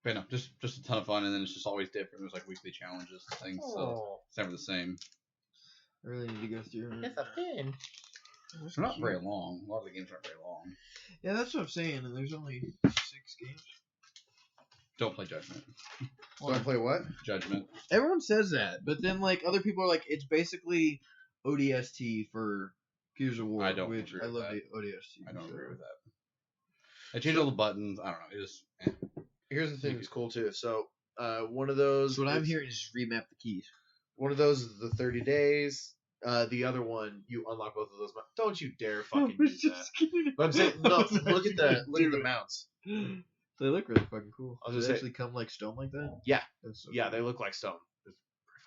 But no, just a ton of fun, and then it's just always different. There's like weekly challenges and things, so it's never the same. I really need to go through it. It's a pin. They're not very long. A lot of the games aren't very long. Yeah, that's what I'm saying, and there's only 6 games. Don't play Judgment. So I play what? Judgment. Everyone says that, but then like other people are like, it's basically ODST for Gears of War. I don't which agree I with love that. the ODST. I don't agree with that. They changed all the buttons. I don't know. It just. Here's the thing that's cool too. So one of those. So what I'm hearing is just remap the keys. One of those is the 30 days. The other one, you unlock both of those. Don't you dare fucking use that. But I'm saying, no, look at the mounts. They look really fucking cool. I'll Does just it say- actually come like stone like that? Yeah. That's so Yeah, cool. they look like stone. It's pretty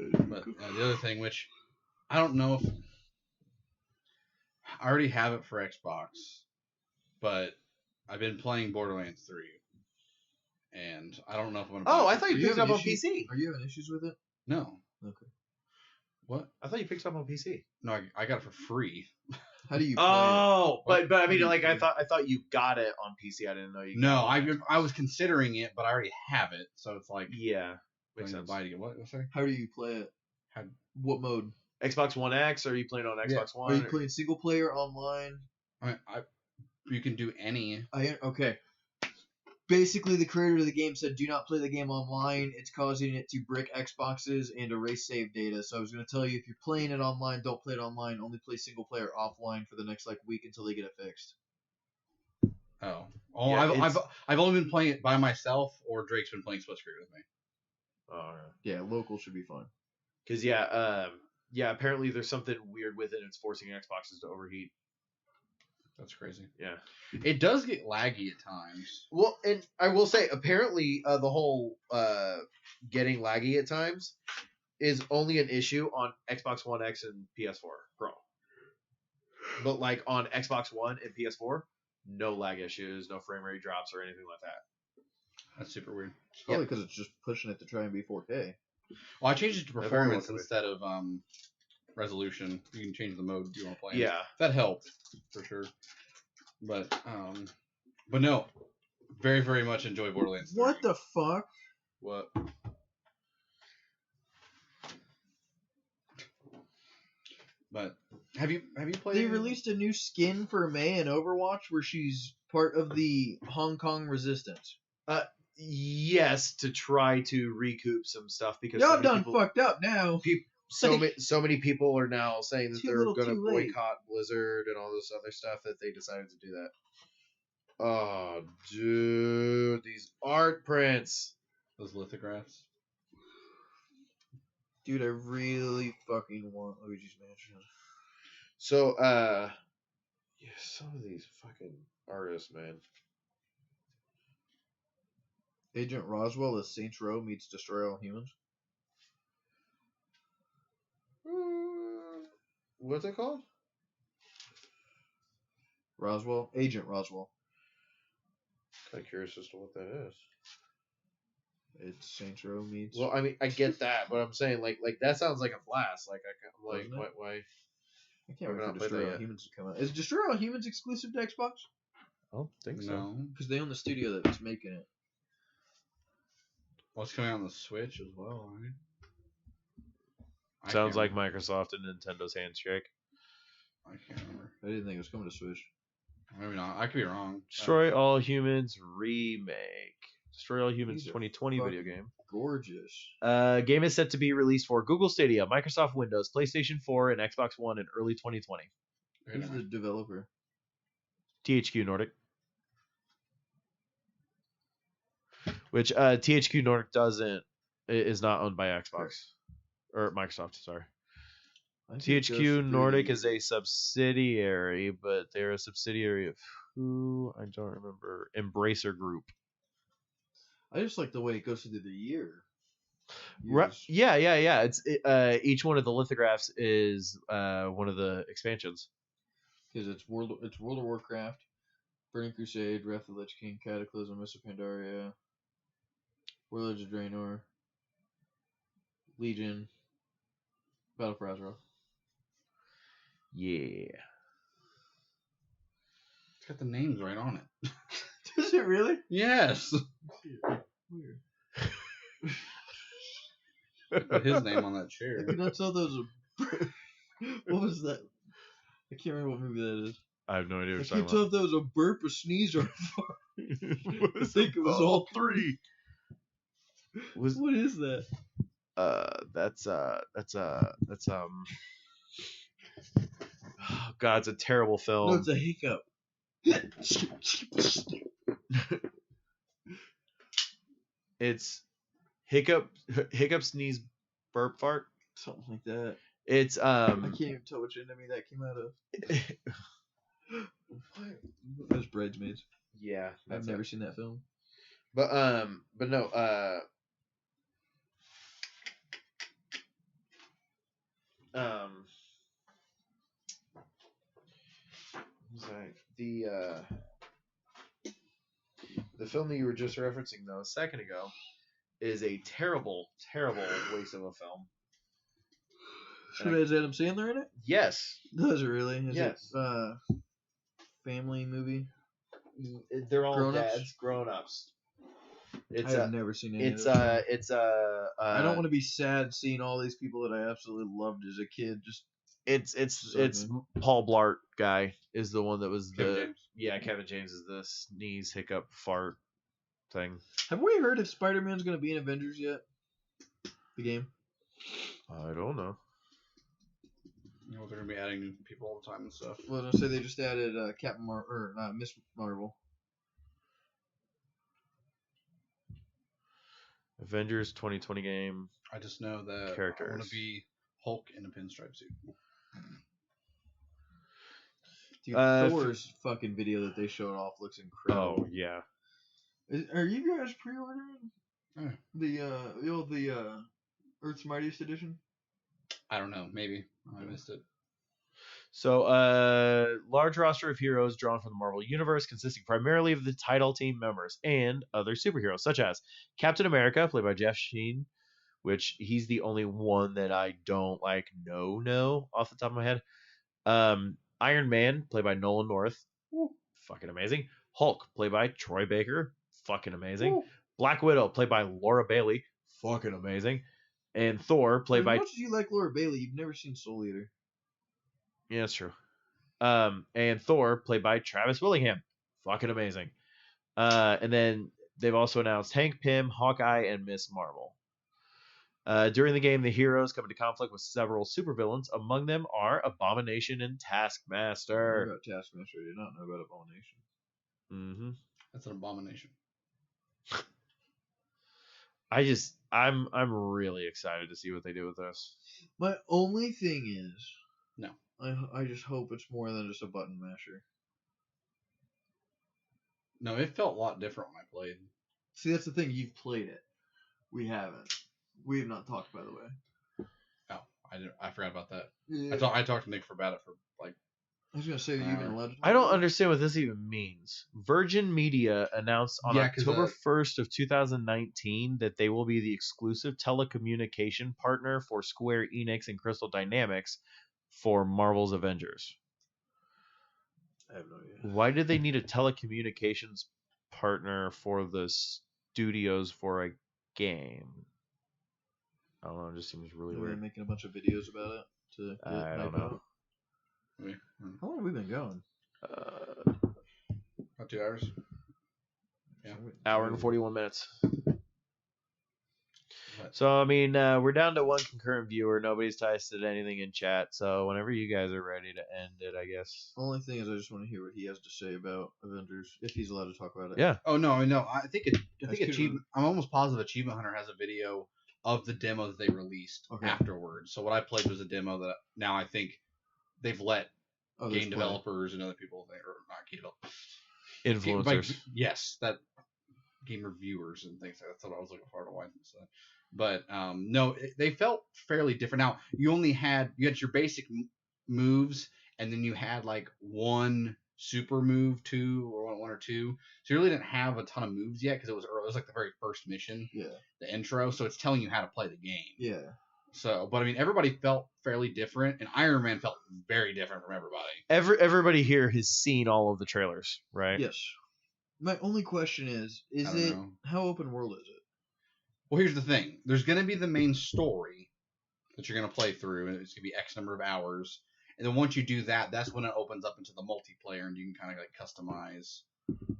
fucking cool. But the other thing, which I don't know if I already have it for Xbox, but I've been playing Borderlands 3, and I don't know if I'm gonna. Oh, buy I it. thought you picked it up on PC. Are you having issues with it? No. Okay. What? I thought you picked it up on PC. No, I got it for free. How do you play Oh, What? but I mean, What like do you I thought you got it on PC. I didn't know you. No, got it. I was considering it, but I already have it, so it's like Yeah, makes going to sense. buy to get what? Sorry. How do you play it? How- What mode? Xbox One X, or are you playing on Xbox One? Are you playing single player online? You can do any. Okay. Basically, the creator of the game said, "Do not play the game online. It's causing it to brick Xboxes and erase save data." So I was going to tell you, if you're playing it online, don't play it online. Only play single player offline for the next week until they get it fixed. Oh, Yeah, I've only been playing it by myself, or Drake's been playing split screen with me. Oh, Yeah, local should be fun. because apparently there's something weird with it. It's forcing Xboxes to overheat. That's crazy. Yeah. It does get laggy at times. Well, and I will say, apparently, the whole getting laggy at times is only an issue on Xbox One X and PS4 Pro. But like on Xbox One and PS4, no lag issues, no frame rate drops, or anything like that. That's super weird. It's probably because it's just pushing it to try and be 4K. Well, I changed it to very performance well could be. instead of resolution. You can change the mode you want to play. in. Yeah. That helped for sure. But no, very very much enjoy Borderlands 3. What the fuck? What? But have you played? They released a new skin for Mei in Overwatch where she's part of the Hong Kong resistance. Yes, to try to recoup some stuff because Y'all so many done people, fucked up now. so many people are now saying that Too they're little, going to too late. boycott Blizzard and all this other stuff that they decided to do that. Oh, dude, these art prints. Those lithographs. Dude, I really fucking want Luigi's Mansion. So, some of these fucking artists, man. Agent Roswell as Saints Row meets Destroy All Humans. What's it called? Roswell? Agent Roswell. Kind of curious as to what that is. It's Saints Row meets... Well, I mean, I get that, but I'm saying, like that sounds like a blast. Like, I'm like, Doesn't it? why? I can't I've wait not for played that Destroy All yet. Humans to come out. Is Destroy All Humans exclusive to Xbox? I don't think so. No. Because they own the studio that was making it. Well, it's coming out on the Switch as well, right? I Sounds can't like Microsoft and Nintendo's handshake. I can't remember. I didn't think it was coming to Switch. Maybe not. I could be wrong. Destroy All Humans remake. Destroy All Humans These are 2020 video fucking game. Gorgeous. Game is set to be released for Google Stadia, Microsoft Windows, PlayStation 4, and Xbox One in early 2020. Who's the developer? THQ Nordic. Which THQ Nordic is not owned by Xbox. Or Microsoft, sorry. I think THQ those Nordic three- is a subsidiary, but they're a subsidiary of who? I don't remember. Embracer Group. I just like the way it goes through the year. Right. Years. Yeah. It's each one of the lithographs is one of the expansions. Because it's World of Warcraft, Burning Crusade, Wrath of the Lich King, Cataclysm, Mists of Pandaria, Warlords of Draenor, Legion, Battle for Azeroth. Yeah. It's got the names right on it. Does it really? Yes. Weird. Put his name on that I chair. could not tell those. What was that? I can't remember what movie that is. I have no idea I what you're can't talking tell if that was a burp, a sneeze, or a fart. about. I think it was all three. Was What is that? that's oh God, it's a terrible film. No, it's a hiccup. It's hiccup, sneeze, burp, fart. Something like that. It's I can't even tell which enemy that came out of. That's Bridesmaids. yeah, I've never seen that film. but no, sorry, the film that you were just referencing though a second ago is a terrible waste of a film. Should has Adam Sandler in it? Yes, Does it really? Is Yes. it family movie? they're all Grown-ups? dads, grown-ups. It's I've never seen any it's of those. I I don't want to be sad seeing all these people that I absolutely loved as a kid. Just it's Paul Blart guy is the one that was Kevin the James. yeah Kevin James is the sneeze hiccup fart thing. have we heard if Spider-Man's going to be in Avengers yet? The game. I don't know. You know, they're gonna be adding new people all the time and stuff. Well, I was gonna say they just added Captain Marvel or Miss Marvel. Avengers 2020 game. I just know that I want Characters. to be Hulk in a pinstripe suit. Dude, Uh, Thor's fucking video that they showed off looks incredible. Oh yeah. Are you guys pre-ordering Oh. the Earth's Mightiest edition? I don't know. Maybe I missed it. So, large roster of heroes drawn from the Marvel Universe, consisting primarily of the title team members and other superheroes, such as Captain America, played by Jeff Sheen, which he's the only one that I don't know off the top of my head. Iron Man, played by Nolan North, fucking amazing. Hulk, played by Troy Baker, fucking amazing. Woo. Black Widow, played by Laura Bailey, fucking amazing. And Thor, played by As much as you like Laura Bailey, you've never seen Soul Eater. Yeah, that's true. And Thor, played by Travis Willingham. Fucking amazing. And then they've also announced Hank Pym, Hawkeye, and Miss Marvel. During the game, the heroes come into conflict with several supervillains. Among them are Abomination and I know Taskmaster. about Taskmaster. I did not know about Abomination. Mm-hmm. That's an abomination. I'm really excited to see what they do with this. My only thing is, No. I just hope it's more than just a button masher. No, it felt a lot different when I played. See, that's the thing. You've played it. We haven't. We have not talked, by the way. Oh, I forgot about that. Yeah. I talked to Nick about it for like. I was gonna say, are you even allowed to talk I don't about it? understand what this even means. Virgin Media announced on Yeah, 'cause, October 1st of 2019 that they will be the exclusive telecommunication partner for Square Enix and Crystal Dynamics for Marvel's Avengers. I have no idea. Why did they need a telecommunications partner for the studios for a game? I don't know. It just seems really Are they weird. making a bunch of videos about it to get I don't hype know. out? How long have we been going? About 2 hours. Yeah. Hour and 41 minutes. But So, I mean, we're down to one concurrent viewer. Nobody's tested anything in chat. So, whenever you guys are ready to end it, I guess. Only thing is, I just want to hear what he has to say about Avengers, if he's allowed to talk about it. Yeah. Oh no! I think That's good. Achievement. I'm almost positive Achievement Hunter has a video of the demo that they released Okay. afterwards. So what I played was a demo that now I think they've let Others game play. developers and other people, or not game developers, Influencers. yes, that game reviewers and things. That's what I was looking for to watch. But no, they felt fairly different. Now you had your basic moves, and then you had like one super move, one or two. So you really didn't have a ton of moves yet because it was like the very first mission, Yeah. the intro. So it's telling you how to play the game. Yeah. So, but I mean, everybody felt fairly different, and Iron Man felt very different from everybody. Everybody here has seen all of the trailers, right? Yes. My only question is I don't it know. how open world is it? Well, here's the thing. There's going to be the main story that you're going to play through, and it's going to be X number of hours. And then once you do that, that's when it opens up into the multiplayer, and you can kind of like customize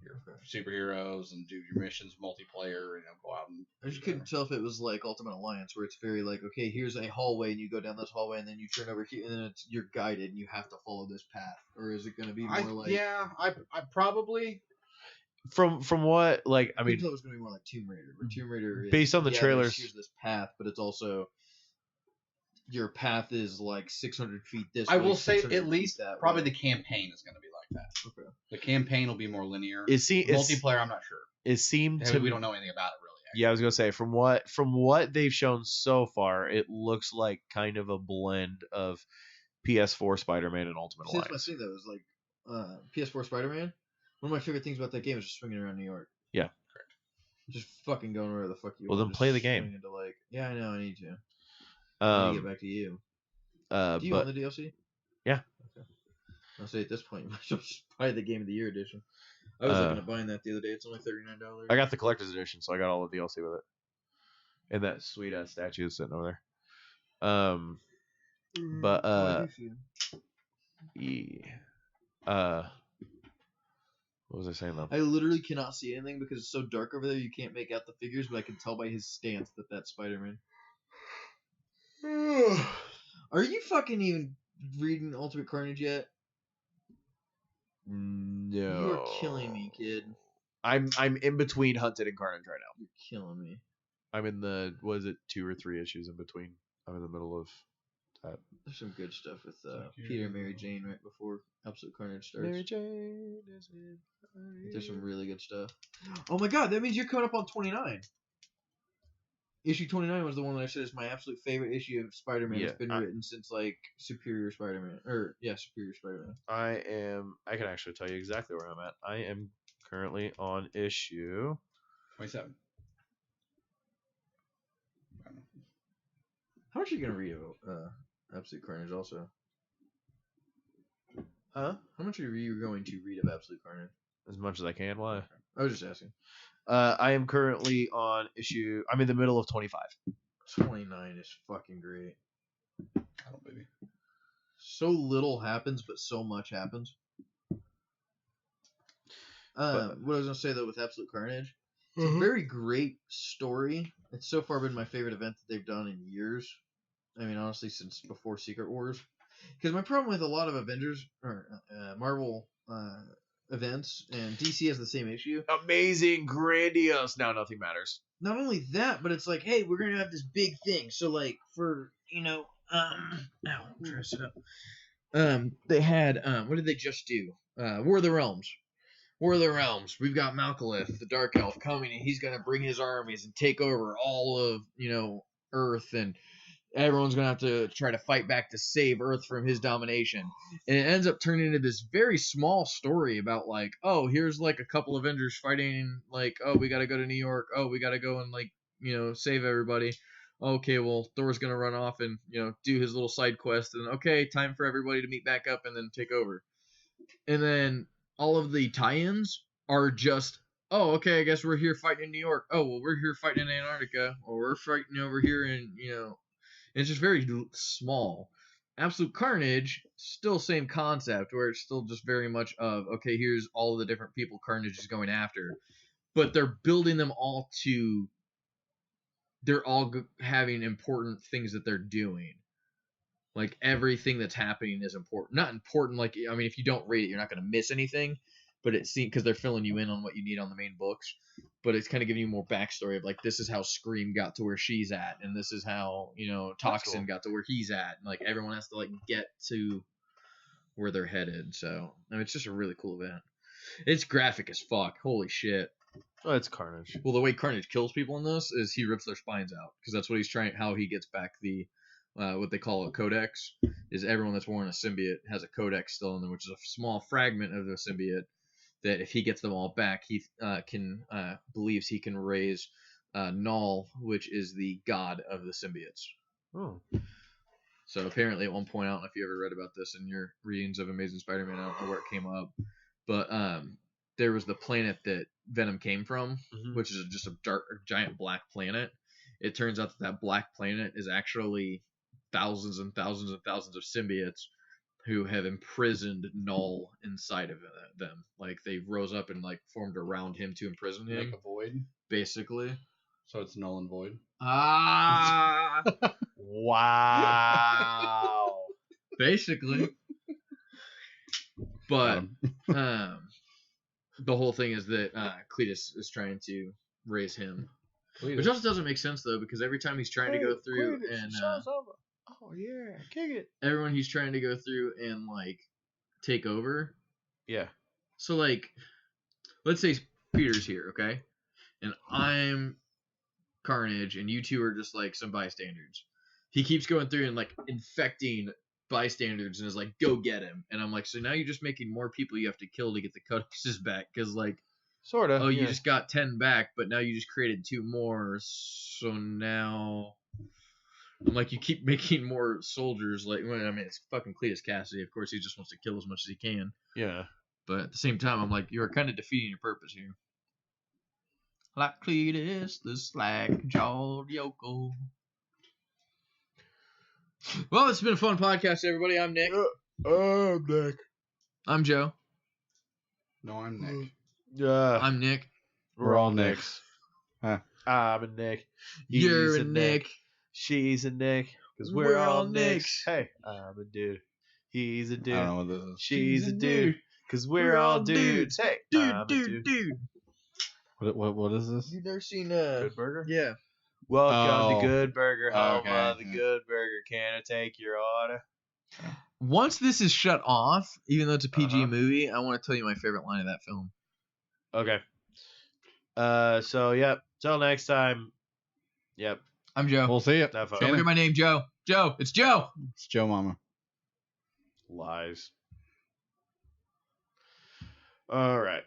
your superheroes and do your missions multiplayer, and go out and. I just couldn't tell if it was like Ultimate Alliance, where it's very like, okay, here's a hallway, and you go down this hallway, and then you turn over here, and then you're guided, and you have to follow this path. Or is it going to be more I probably. From what, like, I I mean, thought it was going to be more like Tomb Raider. Where Tomb Raider is, based on the trailers- here's this path, but it's also your path is like 600 feet this I way. will say 600 at feet least that probably way. the campaign is going to be like that. Okay. The campaign will be more linear. multiplayer. Multiplayer, I'm not sure. It seemed to We don't know anything about it really. Yeah, I was gonna say from what they've shown so far, it looks like kind of a blend of PS4 Spider-Man and Ultimate See, that's my Alliance. thing though, is like PS4 Spider-Man. One of my favorite things about that game is just swinging around New York. Yeah. Correct. Just fucking going wherever the fuck you Well, want. then just play the game. swinging to, like, yeah, I know, I need to. I need to get back to you. Do you But own the DLC? Yeah. Okay. I'll say at this point, you might as well just buy the Game of the Year edition. I was looking at buying that the other day. It's only $39. I got the collector's edition, so I got all the DLC with it. And that sweet ass statue is sitting over there. But I do see it. yeah. What was I saying though? I literally cannot see anything because it's so dark over there. You can't make out the figures, but I can tell by his stance that that's Spider-Man. Are you fucking even reading Ultimate Carnage yet? No. You are killing me, kid. I'm in between Hunted and Carnage right now. You're killing me. I'm in the 2 or 3 issues in between. I'm in the middle of that. There's some good stuff with Peter and Mary Jane right before Absolute Carnage starts. Mary Jane is in. There's some really good stuff. Oh my god, that means you're coming up on 29. Issue 29 was the one that I said is my absolute favorite issue of Spider-Man. It's been written since like Superior Spider-Man, Superior Spider-Man. I can actually tell you exactly where I'm at. I am currently on issue 27. How much are you gonna read of Absolute Carnage also? Huh? How much are you going to read of Absolute Carnage? As much as I can. Why? I was just asking. I am currently on issue. I'm in the middle of 25. 29 is fucking great. I don't, baby. So little happens, but so much happens. What I was gonna say though with Absolute Carnage, it's a very great story. It's so far been my favorite event that they've done in years. I mean, honestly, since before Secret Wars. Because my problem with a lot of Avengers or Marvel events, and DC has the same issue. Amazing, grandiose. Now nothing matters. Not only that, but it's like, hey, we're gonna have this big thing. So like for I'm trying to sit up. They had what did they just do? War of the Realms. War of the Realms. We've got Malkalith, the Dark Elf, coming, and he's gonna bring his armies and take over all of Earth, and everyone's gonna have to try to fight back to save Earth from his domination. And it ends up turning into this very small story about like, oh, here's like a couple Avengers fighting, like, oh, we gotta go to New York, oh, we gotta go and like, save everybody. Okay, well, Thor's gonna run off and, do his little side quest, and okay, time for everybody to meet back up and then take over. And then all of the tie-ins are just, oh, okay, I guess we're here fighting in New York. Oh, well, we're here fighting in Antarctica, or we're fighting over here in, it's just very small. Absolute Carnage, still same concept, where it's still just very much of, okay, here's all of the different people Carnage is going after. But they're building them all to, they're all having important things that they're doing. Like, everything that's happening is important. Not important, like, I mean, if you don't read it, you're not going to miss anything. But it's because they're filling you in on what you need on the main books. But it's kind of giving you more backstory of, like, this is how Scream got to where she's at. And this is how, Toxin got to where he's at. And, like, everyone has to, like, get to where they're headed. So, I mean, it's just a really cool event. It's graphic as fuck. Holy shit. Oh, it's Carnage. Well, the way Carnage kills people in this is he rips their spines out. Because that's what he's trying, how he gets back the... what they call a codex, is everyone that's worn a symbiote has a codex still in them, which is a small fragment of the symbiote that if he gets them all back, he believes he can raise Null, which is the god of the symbiotes. Oh. So apparently at one point, I don't know if you ever read about this in your readings of Amazing Spider-Man, I don't know where it came up, but there was the planet that Venom came from, which is just a giant black planet. It turns out that black planet is actually thousands and thousands and thousands of symbiotes who have imprisoned Null inside of them. Like, they rose up and, like, formed around him to imprison him. Make a void? Basically. So it's null and void? Ah! Wow. Basically. But, the whole thing is that Cletus is trying to raise him. Cletus. Which also doesn't make sense, though, because every time he's trying to go through Cletus, and... oh, yeah, kick it. Everyone he's trying to go through and, like, take over. Yeah. So, like, let's say Peter's here, okay? And I'm Carnage, and you two are just, like, some bystanders. He keeps going through and, like, infecting bystanders and is like, go get him. And I'm like, so now you're just making more people you have to kill to get the codices back, because, like, sort of. Oh, you just got 10 back, but now you just created 2 more, so now... I'm like, you keep making more soldiers. Like, well, I mean, it's fucking Cletus Cassidy. Of course, he just wants to kill as much as he can. Yeah. But at the same time, I'm like, you are kind of defeating your purpose here. Like Cletus, the slack-jawed yokel. Well, it's been a fun podcast, everybody. I'm Nick. I'm Nick. I'm Joe. No, I'm Nick. Yeah. I'm Nick. We're all Nicks. Huh. I'm a Nick. You're a Nick. She's a Nick. Because we're all Nicks. Hey, I'm a dude. He's a dude. I don't know what this is. She's a dude. Because we're all dudes. Hey, dude. What is this? You've never seen Good Burger? Yeah. Welcome Oh. to Good Burger, home Okay, of the yeah. Good Burger. Can I take your order? Once this is shut off, even though it's a PG Uh-huh. movie, I want to tell you my favorite line of that film. Okay. So, yep. Till next time. Yep. I'm Joe. We'll see it. Have fun. Don't forget my name, Joe. Joe. It's Joe. It's Joe Mama. Lies. All right.